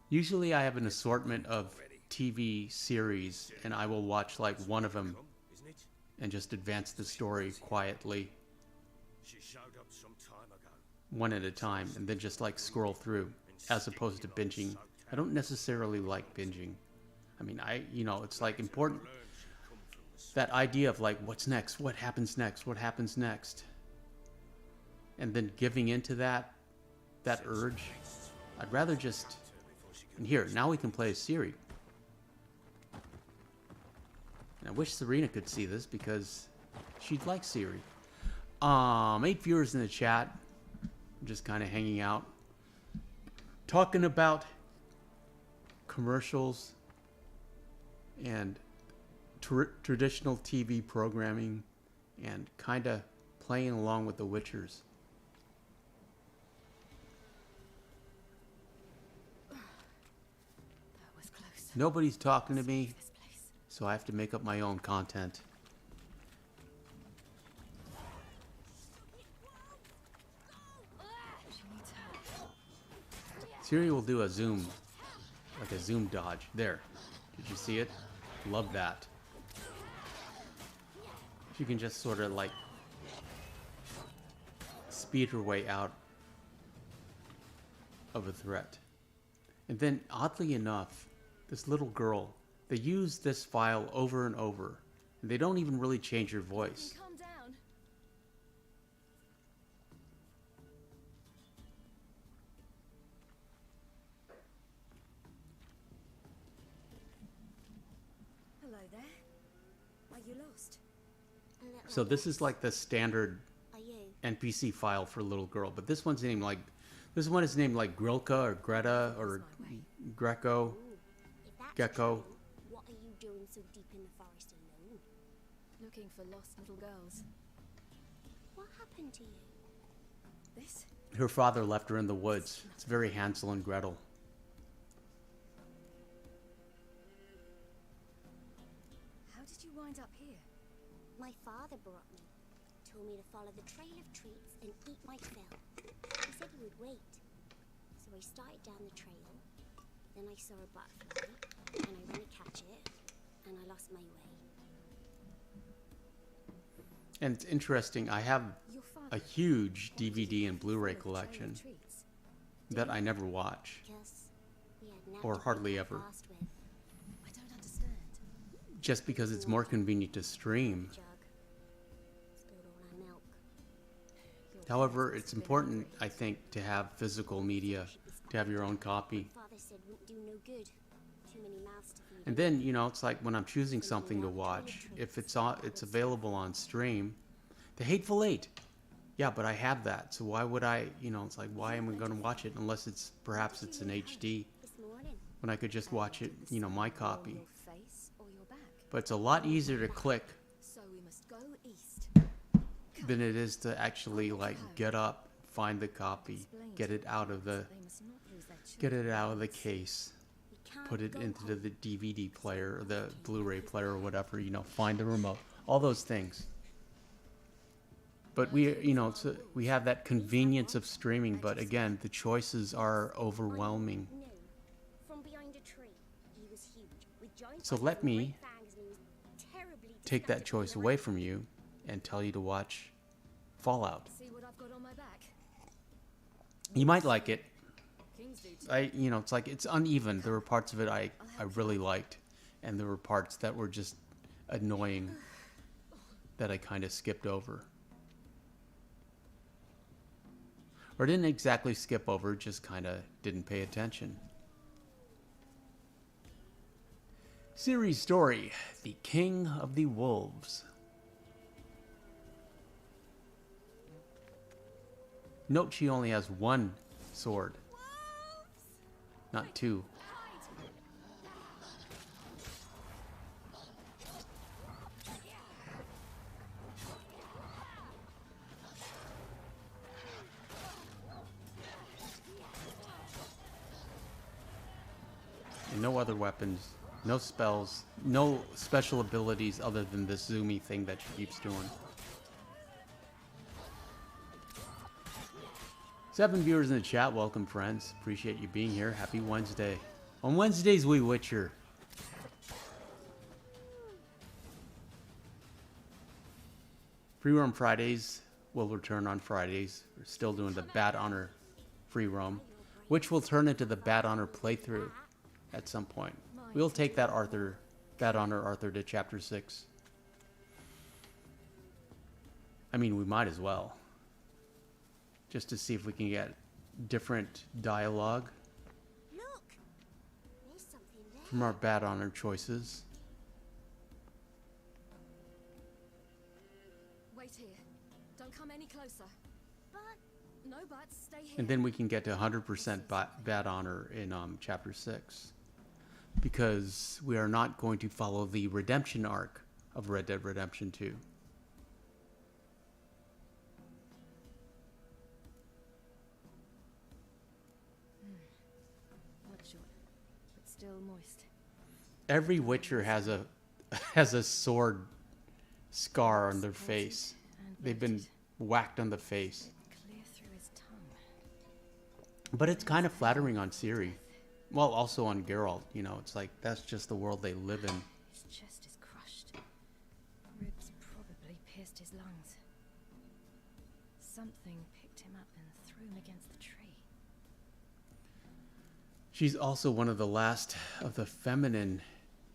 Usually I have an assortment of TV series, and I will watch like one of them isn't it? and just advance the story quietly, She showed up some time ago. one at a time, and then just like scroll through, as opposed to binging. I don't necessarily like binging. I mean, it's like important, that idea of like, what's next, what happens next, what happens next, and then giving into that urge. I'd rather just, and here, now we can play as Ciri. And I wish Serena could see this because she'd like Ciri. 8 viewers in the chat, just kind of hanging out, talking about commercials and traditional TV programming and kind of playing along with the Witchers. That was close. Nobody's talking to me, This place. so I have to make up my own content. She needs help. Ciri will do a zoom, like a zoom dodge. There. Did you see it? Love that. She can just sort of like speed her way out of a threat. And then, oddly enough, this little girl, they use this file over and over. And they don't even really change her voice. Calm down. Hello there. Are you lost? So this is like the standard Are you? NPC file for little girl, but this one is named like Grilka or Greta or Greco. If that's Gecko. true, what are you doing so deep in the forest alone? Looking for lost little girls. What happened to you? This? Her father left her in the woods. It's very Hansel and Gretel. How did you wind up here? My father brought me. Told me to follow the trail of treats and eat my fill. He said he would wait. So I started down the trail. Then I saw a butterfly, and I ran to catch it, and I lost my way. And it's interesting, I have Your a father huge wanted you DVD to and follow Blu-ray the trail of collection treats. that I never watch, Because we had nothing or to hardly go ever, fast with. I don't understand. just because it's more convenient to stream. Jug. Spilled all our milk. Your However, parents it's must have been important, angry. I think, to have physical media, to have your own copy. Father said wouldn't do no good. Too many mouths to feed. And then, it's like when I'm choosing something to watch, if it's available on stream, The Hateful Eight. Yeah, but I have that, so why would I, it's like, why am I going to watch it unless perhaps it's in HD, This morning. when I could just watch it, my copy. Your face or your back. But it's a lot easier to click So we must go east. than it is to actually, like, get up, find the copy, get it out of the, They must not lose their get children. it out of the case, We can't put it go into home. the DVD player or the Blu-ray player or whatever, find the remote, all those things. But we have that convenience of streaming, but again, the choices are overwhelming. No. From behind a tree. He was huge. With giant So eyes let and me great fangs, and he was terribly Take that disgusting choice when away I- from you and tell you to watch Fallout. See what I've got on my back. You might like it. Kings do too. It's like it's uneven. There were parts of it I really liked, and there were parts that were just annoying that I kind of skipped over. Or didn't exactly skip over, just kind of didn't pay attention. Ciri's story, The King of the Wolves. Note she only has one sword, not two. And no other weapons, no spells, no special abilities other than this zoomy thing that she keeps doing. 7 viewers in the chat, welcome friends. Appreciate you being here. Happy Wednesday. On Wednesdays we Witcher. Free roam Fridays will return on Fridays. We're still doing the Bad Honor free roam, which will turn into the Bad Honor playthrough at some point. We'll take that Bad Honor Arthur to chapter 6. I mean, we might as well. Just to see if we can get different dialogue Look. There's something there. from our Bad Honor choices. Wait here. Don't come any closer. But No buts. Stay here. And then we can get to 100% Bad Honor in chapter 6. Because we are not going to follow the redemption arc of Red Dead Redemption 2. Bloodshot, but still moist. Every Witcher has a sword scar on their face. And They've been bloated. whacked on the face. Clear through his tongue. But it's kind of flattering on Ciri. Well, also on Geralt, it's like that's just the world they live in. His chest is crushed. Ribs probably pierced his lungs. Something picked him up and threw him against the tree. She's also one of the last of the feminine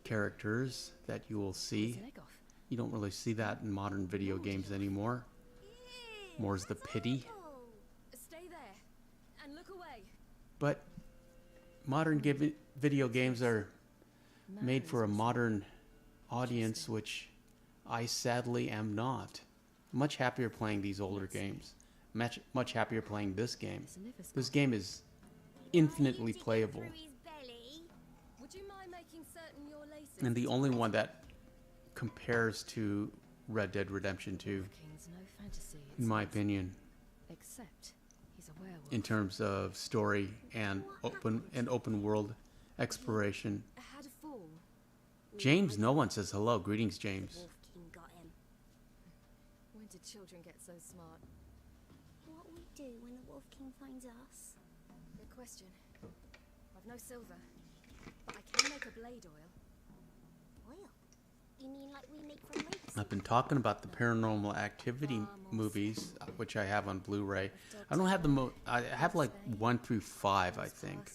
characters that you will His see. leg off. You don't really see that in modern video games anymore. More's the pity. Stay there and look away. But modern video games are made for a modern audience, which I sadly am not. Much happier playing these older games. Much happier playing this game. His liver's This gone. game is infinitely playable. Through his belly. Would you mind making certain your laces? And the only one that compares to Red Dead Redemption 2, King's no fantasy, it in my seems. opinion, Except he's a werewolf. in terms of story and open world exploration. Had a fall. James, no one says hello. Greetings, James. Wolf King got him. When did children get so smart? What will we do when the Wolf King finds us? Good question. I've no silver, but I can make a blade oil. Oil. You mean like we make from rakes? I've been talking about the Paranormal Activity movies, which I have on Blu-ray. I don't have I have like 1 through 5, I think.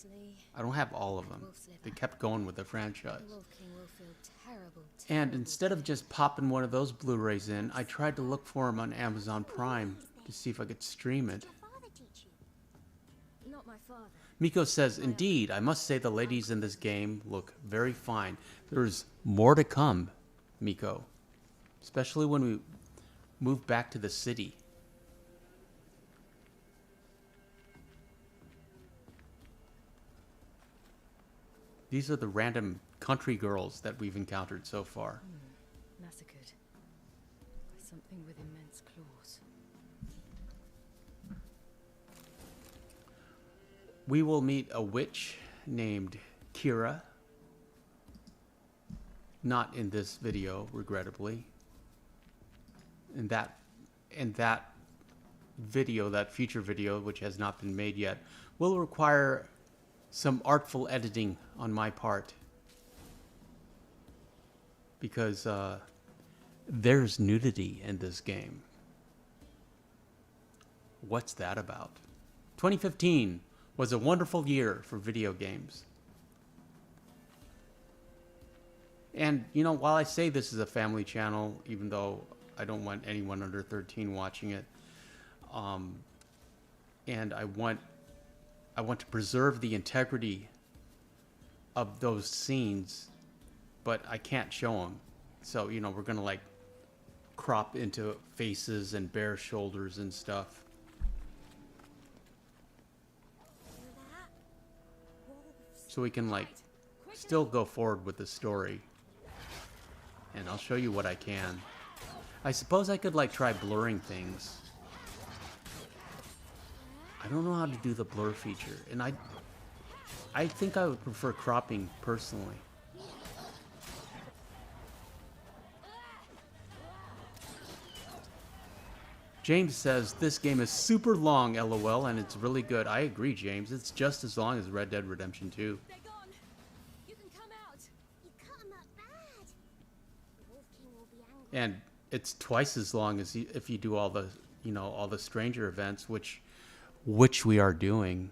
I don't have all of them. They kept going with the franchise. And instead of just popping one of those Blu-rays in, I tried to look for them on Amazon Prime to see if I could stream it. Not my father. Miko says, indeed, I must say the ladies in this game look very fine. There's more to come, Miko. Especially when we move back to the city. These are the random country girls that we've encountered so far. Massacred by something with immense claws. We will meet a witch named Kira. Not in this video, regrettably. In that video, that future video, which has not been made yet, will require some artful editing on my part. Because there's nudity in this game. What's that about? 2015 was a wonderful year for video games. And, you know, while I say this is a family channel, even though I don't want anyone under 13 watching it, and I want to preserve the integrity of those scenes, but I can't show them. So, you know, we're going to, like, crop into faces and bare shoulders and stuff. So we can, like, still go forward with the story. And I'll show you what I can. I suppose I could, like, try blurring things. I don't know how to do the blur feature. And I think I would prefer cropping, personally. James says, this game is super long, LOL, and it's really good. I agree, James. It's just as long as Red Dead Redemption 2. They're gone. You can come out. You cut 'em up bad. The Wolf King will be angry. And it's twice as long as if you do all the, you know, all the stranger events, which we are doing.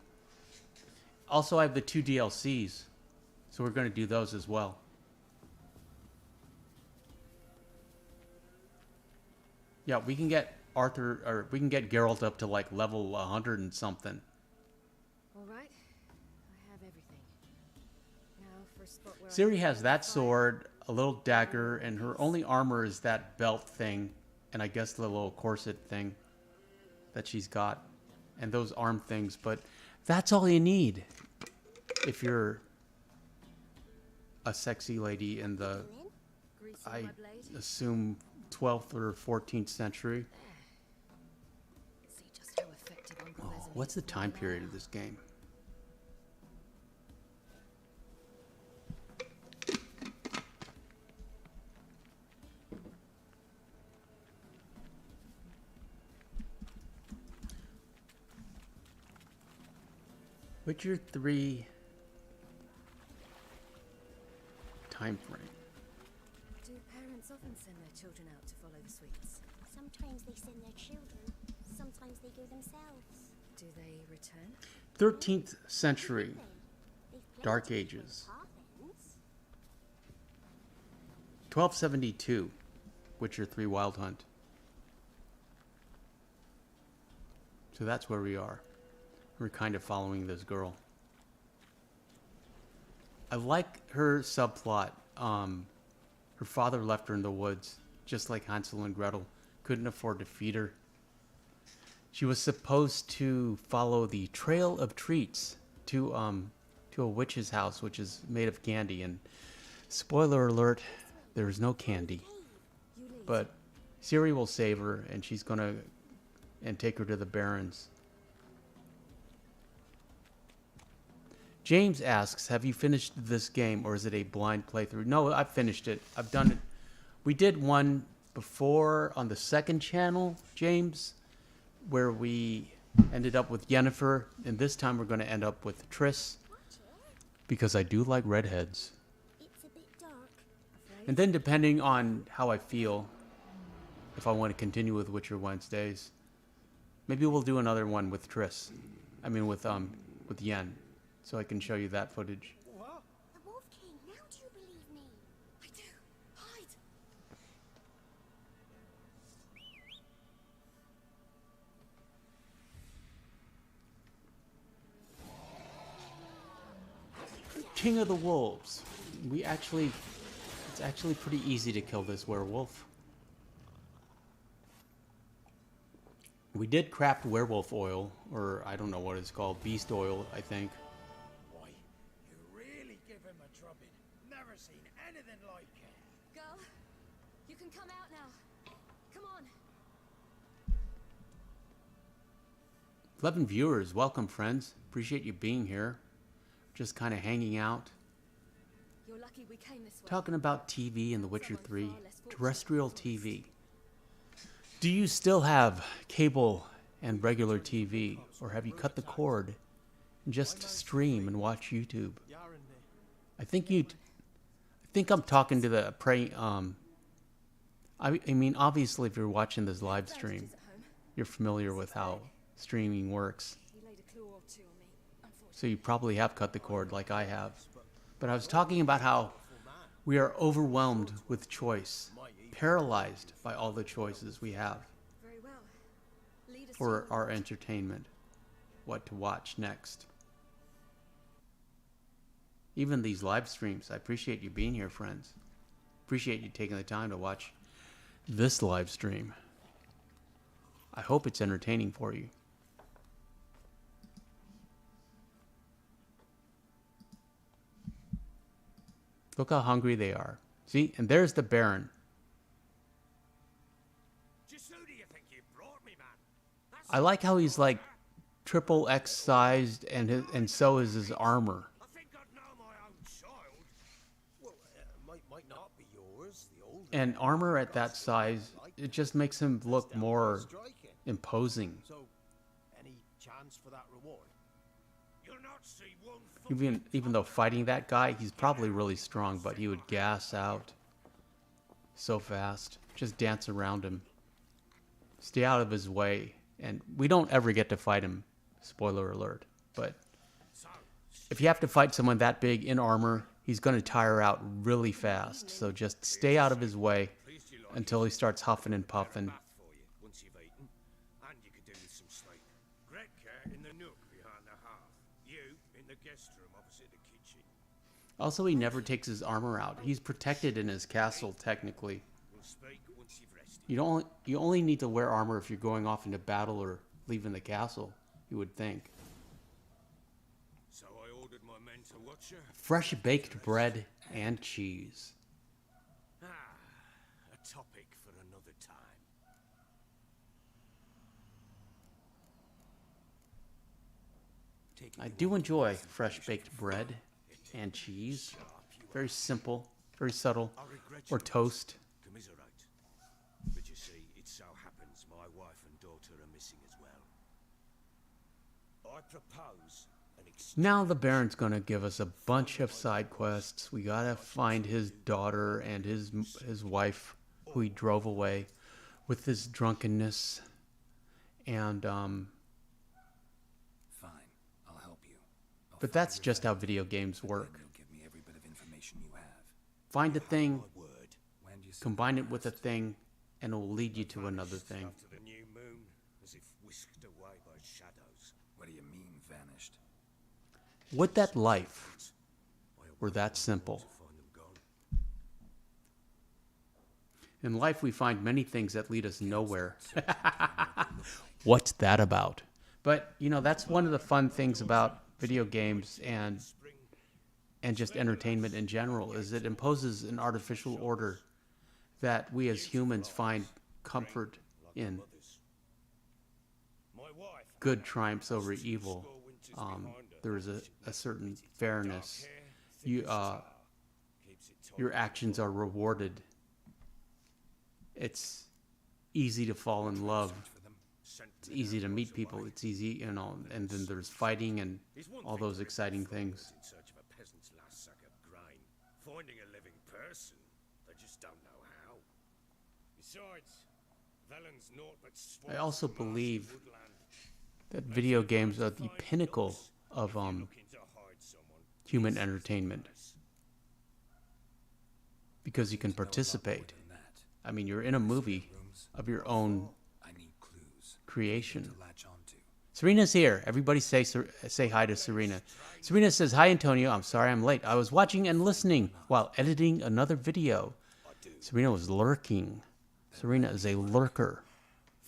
Also, I have the 2 DLCs, so we're going to do those as well. Yeah, we can get Arthur, or we can get Geralt up to like level 100 and something. All right, I have everything. Now for a spot where Ciri has that sword, a little dagger, and her only armor is that belt thing, and I guess the little corset thing that she's got, and those arm things. But that's all you need if you're a sexy lady in the, I assume, 12th or 14th century. see just how effective unpleasant What's the time period of this game? Witcher 3 time frame. Do parents often send their children out to follow the sweets? Sometimes they send their children. Sometimes they go themselves. Do they return? 13th century. They've plenty Dark to do Ages. with coffins. 1272. Witcher 3 Wild Hunt. So that's where we are. We're kind of following this girl. I like her subplot. Her father left her in the woods, just like Hansel and Gretel. Couldn't afford to feed her. She was supposed to follow the trail of treats to a witch's house, which is made of candy. And spoiler alert, there is no candy. But Ciri will save her, and she's gonna take her to the Barrens. James asks, have you finished this game, or is it a blind playthrough? No, I've finished it. I've done it. We did one before on the second channel, James, where we ended up with Yennefer, and this time we're going to end up with Triss, because I do like redheads. It's a bit dark. And then depending on how I feel, if I want to continue with Witcher Wednesdays, maybe we'll do another one with Triss. I mean with Yen, so I can show you that footage. What? The Wolf King, now do you believe me? I do. Hide. King of the Wolves. It's actually pretty easy to kill this werewolf. We did craft werewolf oil, or I don't know what it's called, beast oil, I think. Why, you really give him a drubbing. Never seen anything like it. Girl, you can come out now. Come on. 11 viewers, welcome friends. Appreciate you being here. Just kind of hanging out. You're lucky we came this way. Talking about TV and The Witcher 3, terrestrial TV. Do you still have cable and regular TV, or have you cut the cord and just stream and watch YouTube? I think I'm talking to the I mean, obviously, if you're watching this live stream, you're familiar with how streaming works. He laid a claw or two on me, unfortunately. So you probably have cut the cord like I have. But I was talking about how we are overwhelmed with choice, paralyzed by all the choices we have Very well. Lead us for to our entertainment, what to watch next. Even these live streams, I appreciate you being here, friends. Appreciate you taking the time to watch this live stream. I hope it's entertaining for you. Look how hungry they are. See? And there's the Baron. Just who do you think you brought me, man? That's I like how he's like triple X sized and so is his armor. I think I'd know my own child. Well, might not be yours. The older And armor at that size, it just makes him look more striking. imposing. So, any chance for that reward? You'll not see one Even though fighting that guy, he's probably really strong, but he would gas out so fast. Just dance around him. Stay out of his way. And we don't ever get to fight him. Spoiler alert. But if you have to fight someone that big in armor, he's going to tire out really fast. So just stay out of his way until he starts huffing and puffing. bath for you once you've eaten, and you could do with some sleep. Gretka in the nook behind the hearth. You in the guest room opposite the kitchen. Also, he never takes his armor out. He's protected in his castle, technically. We'll speak once you've rested. You only need to wear armor if you're going off into battle or leaving the castle, you would think. So I ordered my men to watch her. Fresh baked bread and cheese. Ah, a topic for another time. I do enjoy fresh baked bread and cheese. Very simple, very subtle. Or toast. Commiserate. But you see, it so happens my wife and daughter are missing as well. I propose an Now the Baron's gonna give us a bunch of side quests. We gotta find his daughter and his wife, who he drove away with his drunkenness. And Fine, I'll help you. but that's just how video games work. You'll give me every bit of information you have. Find a thing, my word. When do you say combine it with a thing, and it will lead you to another thing. After the new moon, as if whisked away by shadows. What do you mean, vanished? Would that life were that simple? Find them gone. In life, we find many things that lead us nowhere. What's that about? But, you know, that's one of the fun things about video games and just entertainment in general, is it imposes an artificial order that we as humans find comfort in. My wife. Good triumphs over evil. There is a certain fairness. Your actions are rewarded. It's easy to fall in love. It's easy to meet people. It's easy, you know, and then there's fighting and all those exciting things. In search of a peasant's last sack of grain. Finding a living person, the just don't know how. Besides, Velen's naught but I also swamps and believe marshy woodland. that video games are the pinnacle of If you're looking to hide someone, human this is the entertainment place. because you can To know a lot more participate. than that. I mean, you're in a movie Rooms. of your own I need clues. creation. To latch onto. Serena's here. Everybody say hi to Serena. Serena says, "Hi, Antonio. I'm sorry I'm late. I was watching and listening while editing another video." Serena was lurking. Serena is a lurker.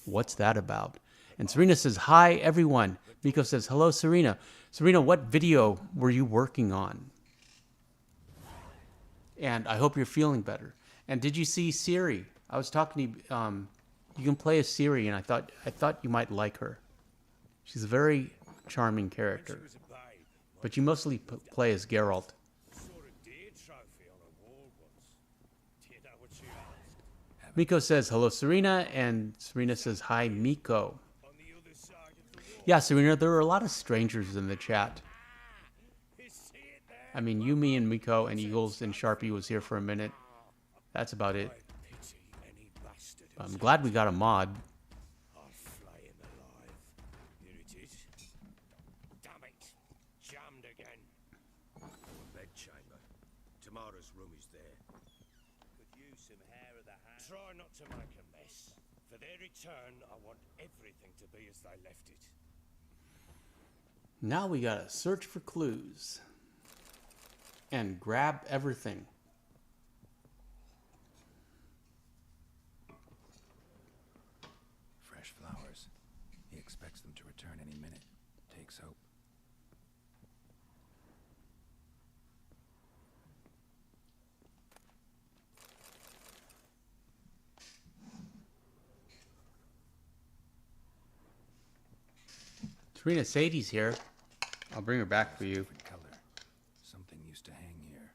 What's that about? And Serena says, "Hi, everyone." Miko says, "Hello, Serena." Serena, what video were you working on? And I hope you're feeling better. And did you see Ciri? I was talking to you. You can play as Ciri, and I thought you might like her. She's a very charming character. She was a babe. But you mostly play as Geralt. Saw a deer trophy on a wall once. Do you know what she asked? Miko says, "Hello, Serena," and Serena says, "Hi, Miko." On the other side of the wall. Yeah, Serena, there were a lot of strangers in the chat. You see it there? I mean, you, me, and Miko, and Eagles, and Sharpie was here for a minute. That's about it. Pity any bastard. I'm glad we got a mod. I'll flay him alive. Here it is. Damn it. Jammed again. Our bedchamber. Tamara's room is there. Could use some hair of the hand. Try not to make a mess. For their return, I want everything to be as they left it. Now we gotta search for clues. And grab everything. Fresh flowers. He expects them to return any minute. Takes hope. Serena Sadie's here. I'll bring her back for you. Different color. Something used to hang here.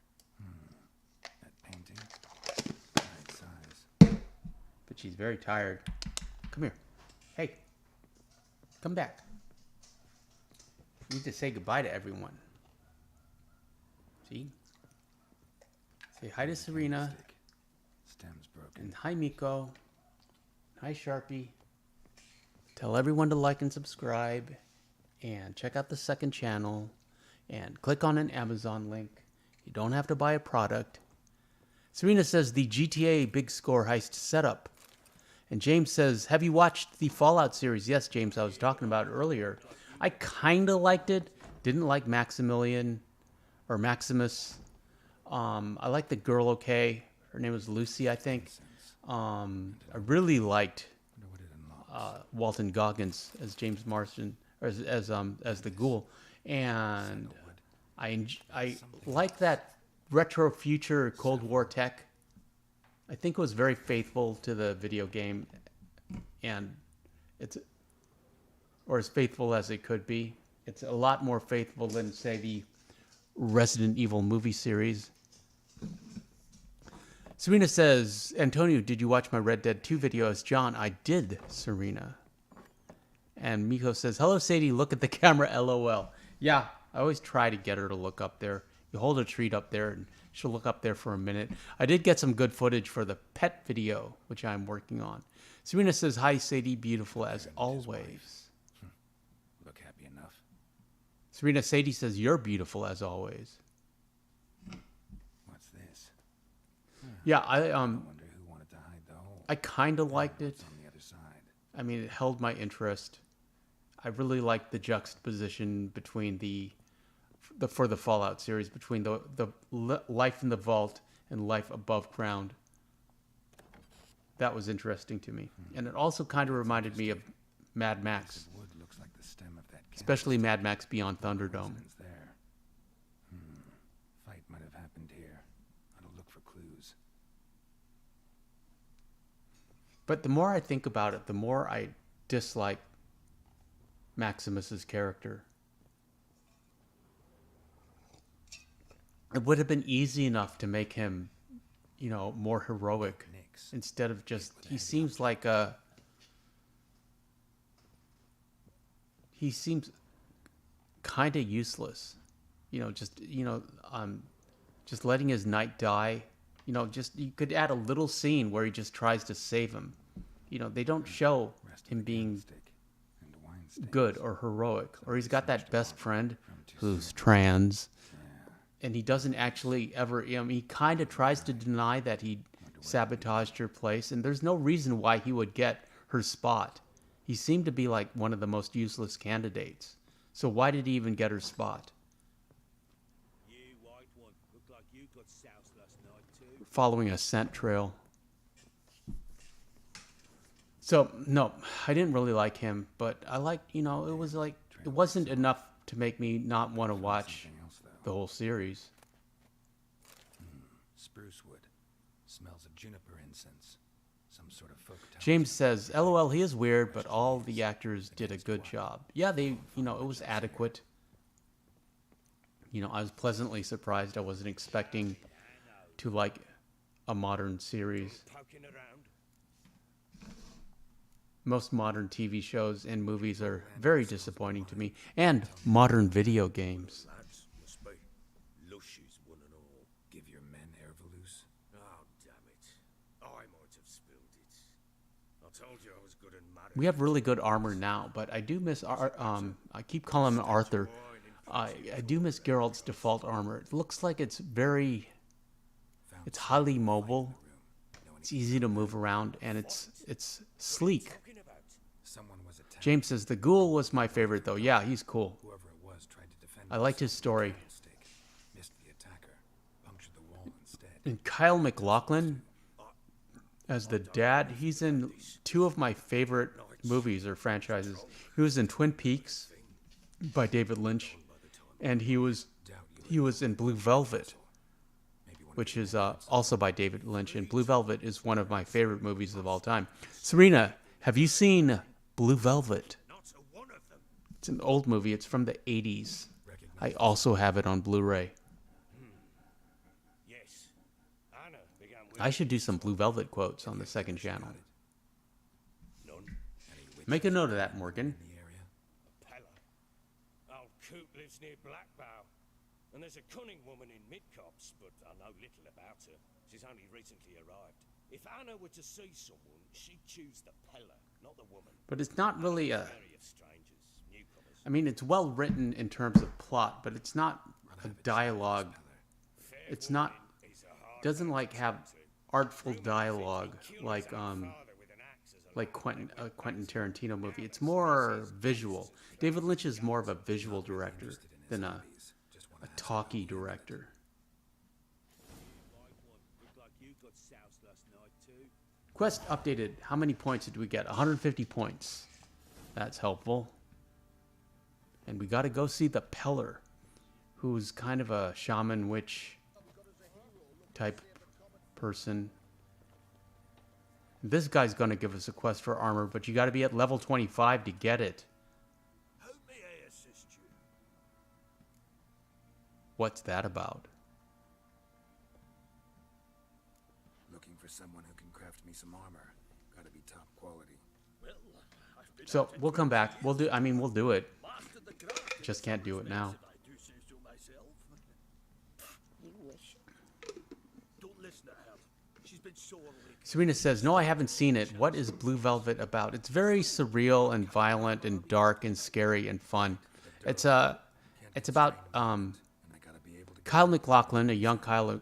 That painting. Right size. But she's very tired. Come here. Hey. Come back. You need to say goodbye to everyone. See? Say hi to Serena. Stick. Stem's broken. And hi, Miko. Hi, Sharpie. Tell everyone to like and subscribe. And check out the second channel. And click on an Amazon link. You don't have to buy a product. Serena says the GTA Big Score heist setup. And James says, "Have you watched the Fallout series?" Yes, James, I was talking about it earlier. I kind of liked it. Didn't like Maximilian or Maximus. I liked the girl okay. Her name was Lucy, I think. I really liked Wonder what it unlocks. Walton Goggins as James Marston, or as the ghoul. And I like that retro future Cold War tech. I think it was very faithful to the video game, and or as faithful as it could be. It's a lot more faithful than, say, the Resident Evil movie series. Serena says, "Antonio, did you watch my Red Dead 2 video as John?" I did, Serena. And Miko says, "Hello, Sadie, look at the camera, LOL." Yeah, I always try to get her to look up there. You hold a treat up there, and she'll look up there for a minute. I did get some good footage for the pet video, which I'm working on. Serena says, "Hi, Sadie, beautiful as always." Look happy enough. Serena, Sadie says, "You're beautiful as always." What's this? Yeah, I wonder who wanted to hide the hole. I kind of liked it. What's on the other side? I mean, it held my interest. I really liked the juxtaposition between for the Fallout series, between the life in the vault and life above ground. That was interesting to me. And it also kind of reminded me of Mad Max, Wood looks like the stem of that canvas. especially Mad Max Beyond Thunderdome. Residence there. Fight might have happened here. I'll look for clues. But the more I think about it, the more I dislike Maximus's character. It would have been easy enough to make him, more heroic Nix. instead of just. He seems like he seems kind of useless. Just letting his knight die You know, just you could add a little scene where he just tries to save him. You know, they don't show him being good or heroic, or he's got that best friend who's trans, and he doesn't actually ever, he kind of tries to deny that he sabotaged her place, and there's no reason why he would get her spot. He seemed to be like one of the most useless candidates. So why did he even get her spot? Following a scent trail. So, no, I didn't really like him, but I liked, it was like, it wasn't enough to make me not want to watch the whole series. Spruce wood. Smells of juniper incense. Some sort of folk tale. James says, LOL, he is weird, but all the actors did a good job. Yeah, it was adequate. I was pleasantly surprised. I wasn't expecting to like a modern series. Most modern TV shows and movies are very disappointing to me. And modern video games. Lads must be lushes, one and all. Give your men air valuse. Oh, damn it. I might have spilled it. I told you I was good and mad. We have really good armor now, but I do miss I keep calling him Arthur. I do miss Geralt's default armor. It looks like it's highly mobile. It's easy to move around, and it's sleek. James says, the ghoul was my favorite, though. Yeah, he's cool. I liked his story. And Kyle MacLachlan, as the dad, he's in two of my favorite movies or franchises. He was in Twin Peaks by David Lynch, and he was in Blue Velvet, which is also by David Lynch. And Blue Velvet is one of my favorite movies of all time. Serena, have you seen Blue Velvet? It's an old movie. It's from the 80s. I also have it on Blu-ray. I should do some Blue Velvet quotes on the second channel. Make a note of that, Morgan. Old Coop lives near Blackbow. And there's a cunning woman in Midcopse, but I know little about her. She's only recently arrived. If Anna were to see someone, she'd choose the Peller, not the woman. But it's not really it's well written in terms of plot, but it's not a dialogue. It's not, doesn't like have artful dialogue like Quentin Tarantino movie. It's more visual. David Lynch is more of a visual director than a talky director. Quest updated. How many points did we get? 150 points. That's helpful. And we got to go see the Peller, who's kind of a shaman witch type person. This guy's going to give us a quest for armor, but you got to be at level 25 to get it. How may I assist you? What's that about? Looking for someone who can craft me some armor. Gotta be top quality. So we'll come back. We'll do it. Just can't do it now. You wish. Don't listen to her. She's been sorely. Serena says, no, I haven't seen it. What is Blue Velvet about? It's very surreal and violent and dark and scary and fun. It's about Kyle MacLachlan, a young Kyle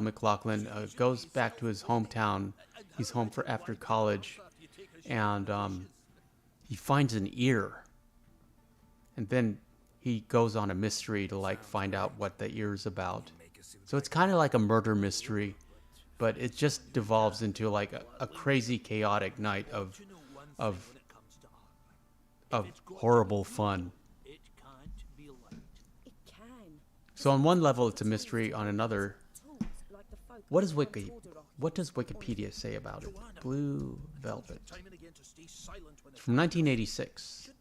MacLachlan, goes back to his hometown. He's home after college, and he finds an ear. And then he goes on a mystery to find out what the ear is about. So it's kind of like a murder mystery, but it just devolves into a crazy, chaotic night of horrible fun. It can. So on one level, it's a mystery. On another, what does Wikipedia say about it? Blue Velvet. It's from 1986.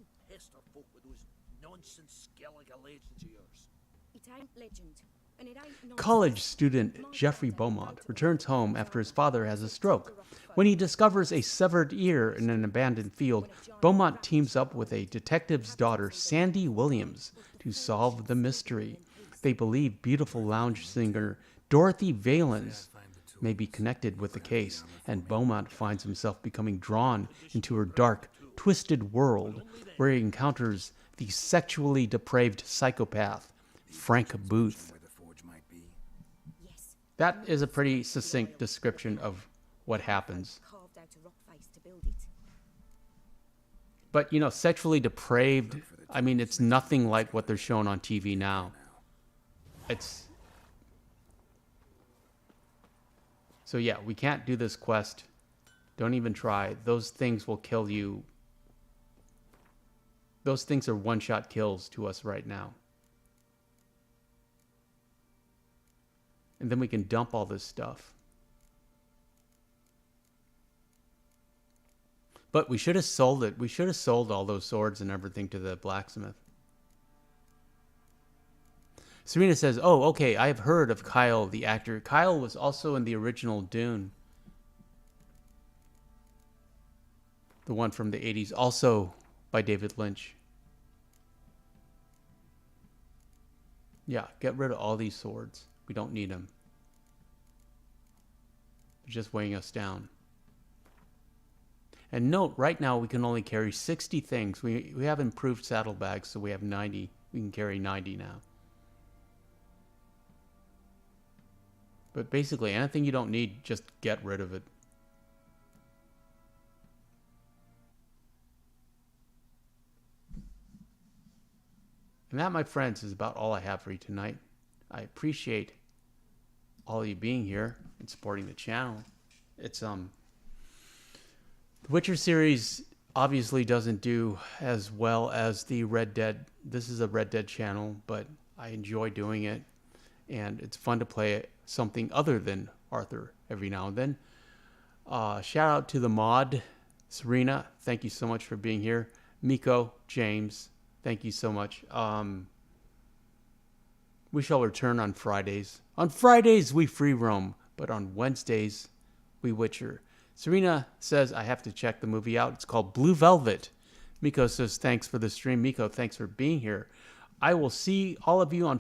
College student Jeffrey Beaumont returns home after his father has a stroke. When he discovers a severed ear in an abandoned field, Beaumont teams up with a detective's daughter, Sandy Williams, to solve the mystery. They believe beautiful lounge singer Dorothy Valens may be connected with the case, and Beaumont finds himself becoming drawn into her dark, twisted world where he encounters the sexually depraved psychopath, Frank Booth. Where the forge might be. Yes. That is a pretty succinct description of what happens. Carved out a rock face to build it. But, you know, sexually depraved, I mean, it's nothing like what they're showing on TV now. It's... So yeah, we can't do this quest. Don't even try. Those things will kill you. Those things are one-shot kills to us right now. And then we can dump all this stuff. But we should have sold it. We should have sold all those swords and everything to the blacksmith. Serena says, oh, okay, I have heard of Kyle, the actor. Kyle was also in the original Dune. The one from the 80s, also by David Lynch. Yeah, get rid of all these swords. We don't need them. They're just weighing us down. And note, right now we can only carry 60 things. We have improved saddlebags, so we have 90. We can carry 90 now. But basically, anything you don't need, just get rid of it. And that, my friends, is about all I have for you tonight. I appreciate all of you being here and supporting the channel. It's The Witcher series obviously doesn't do as well as the Red Dead. This is a Red Dead channel, but I enjoy doing it. And it's fun to play something other than Arthur every now and then. Shout out to the mod, Serena. Thank you so much for being here. Miko, James, thank you so much. We shall return on Fridays. On Fridays, we free roam. But on Wednesdays, we Witcher. Serena says, I have to check the movie out. It's called Blue Velvet. Miko says, thanks for the stream. Miko, thanks for being here. I will see all of you on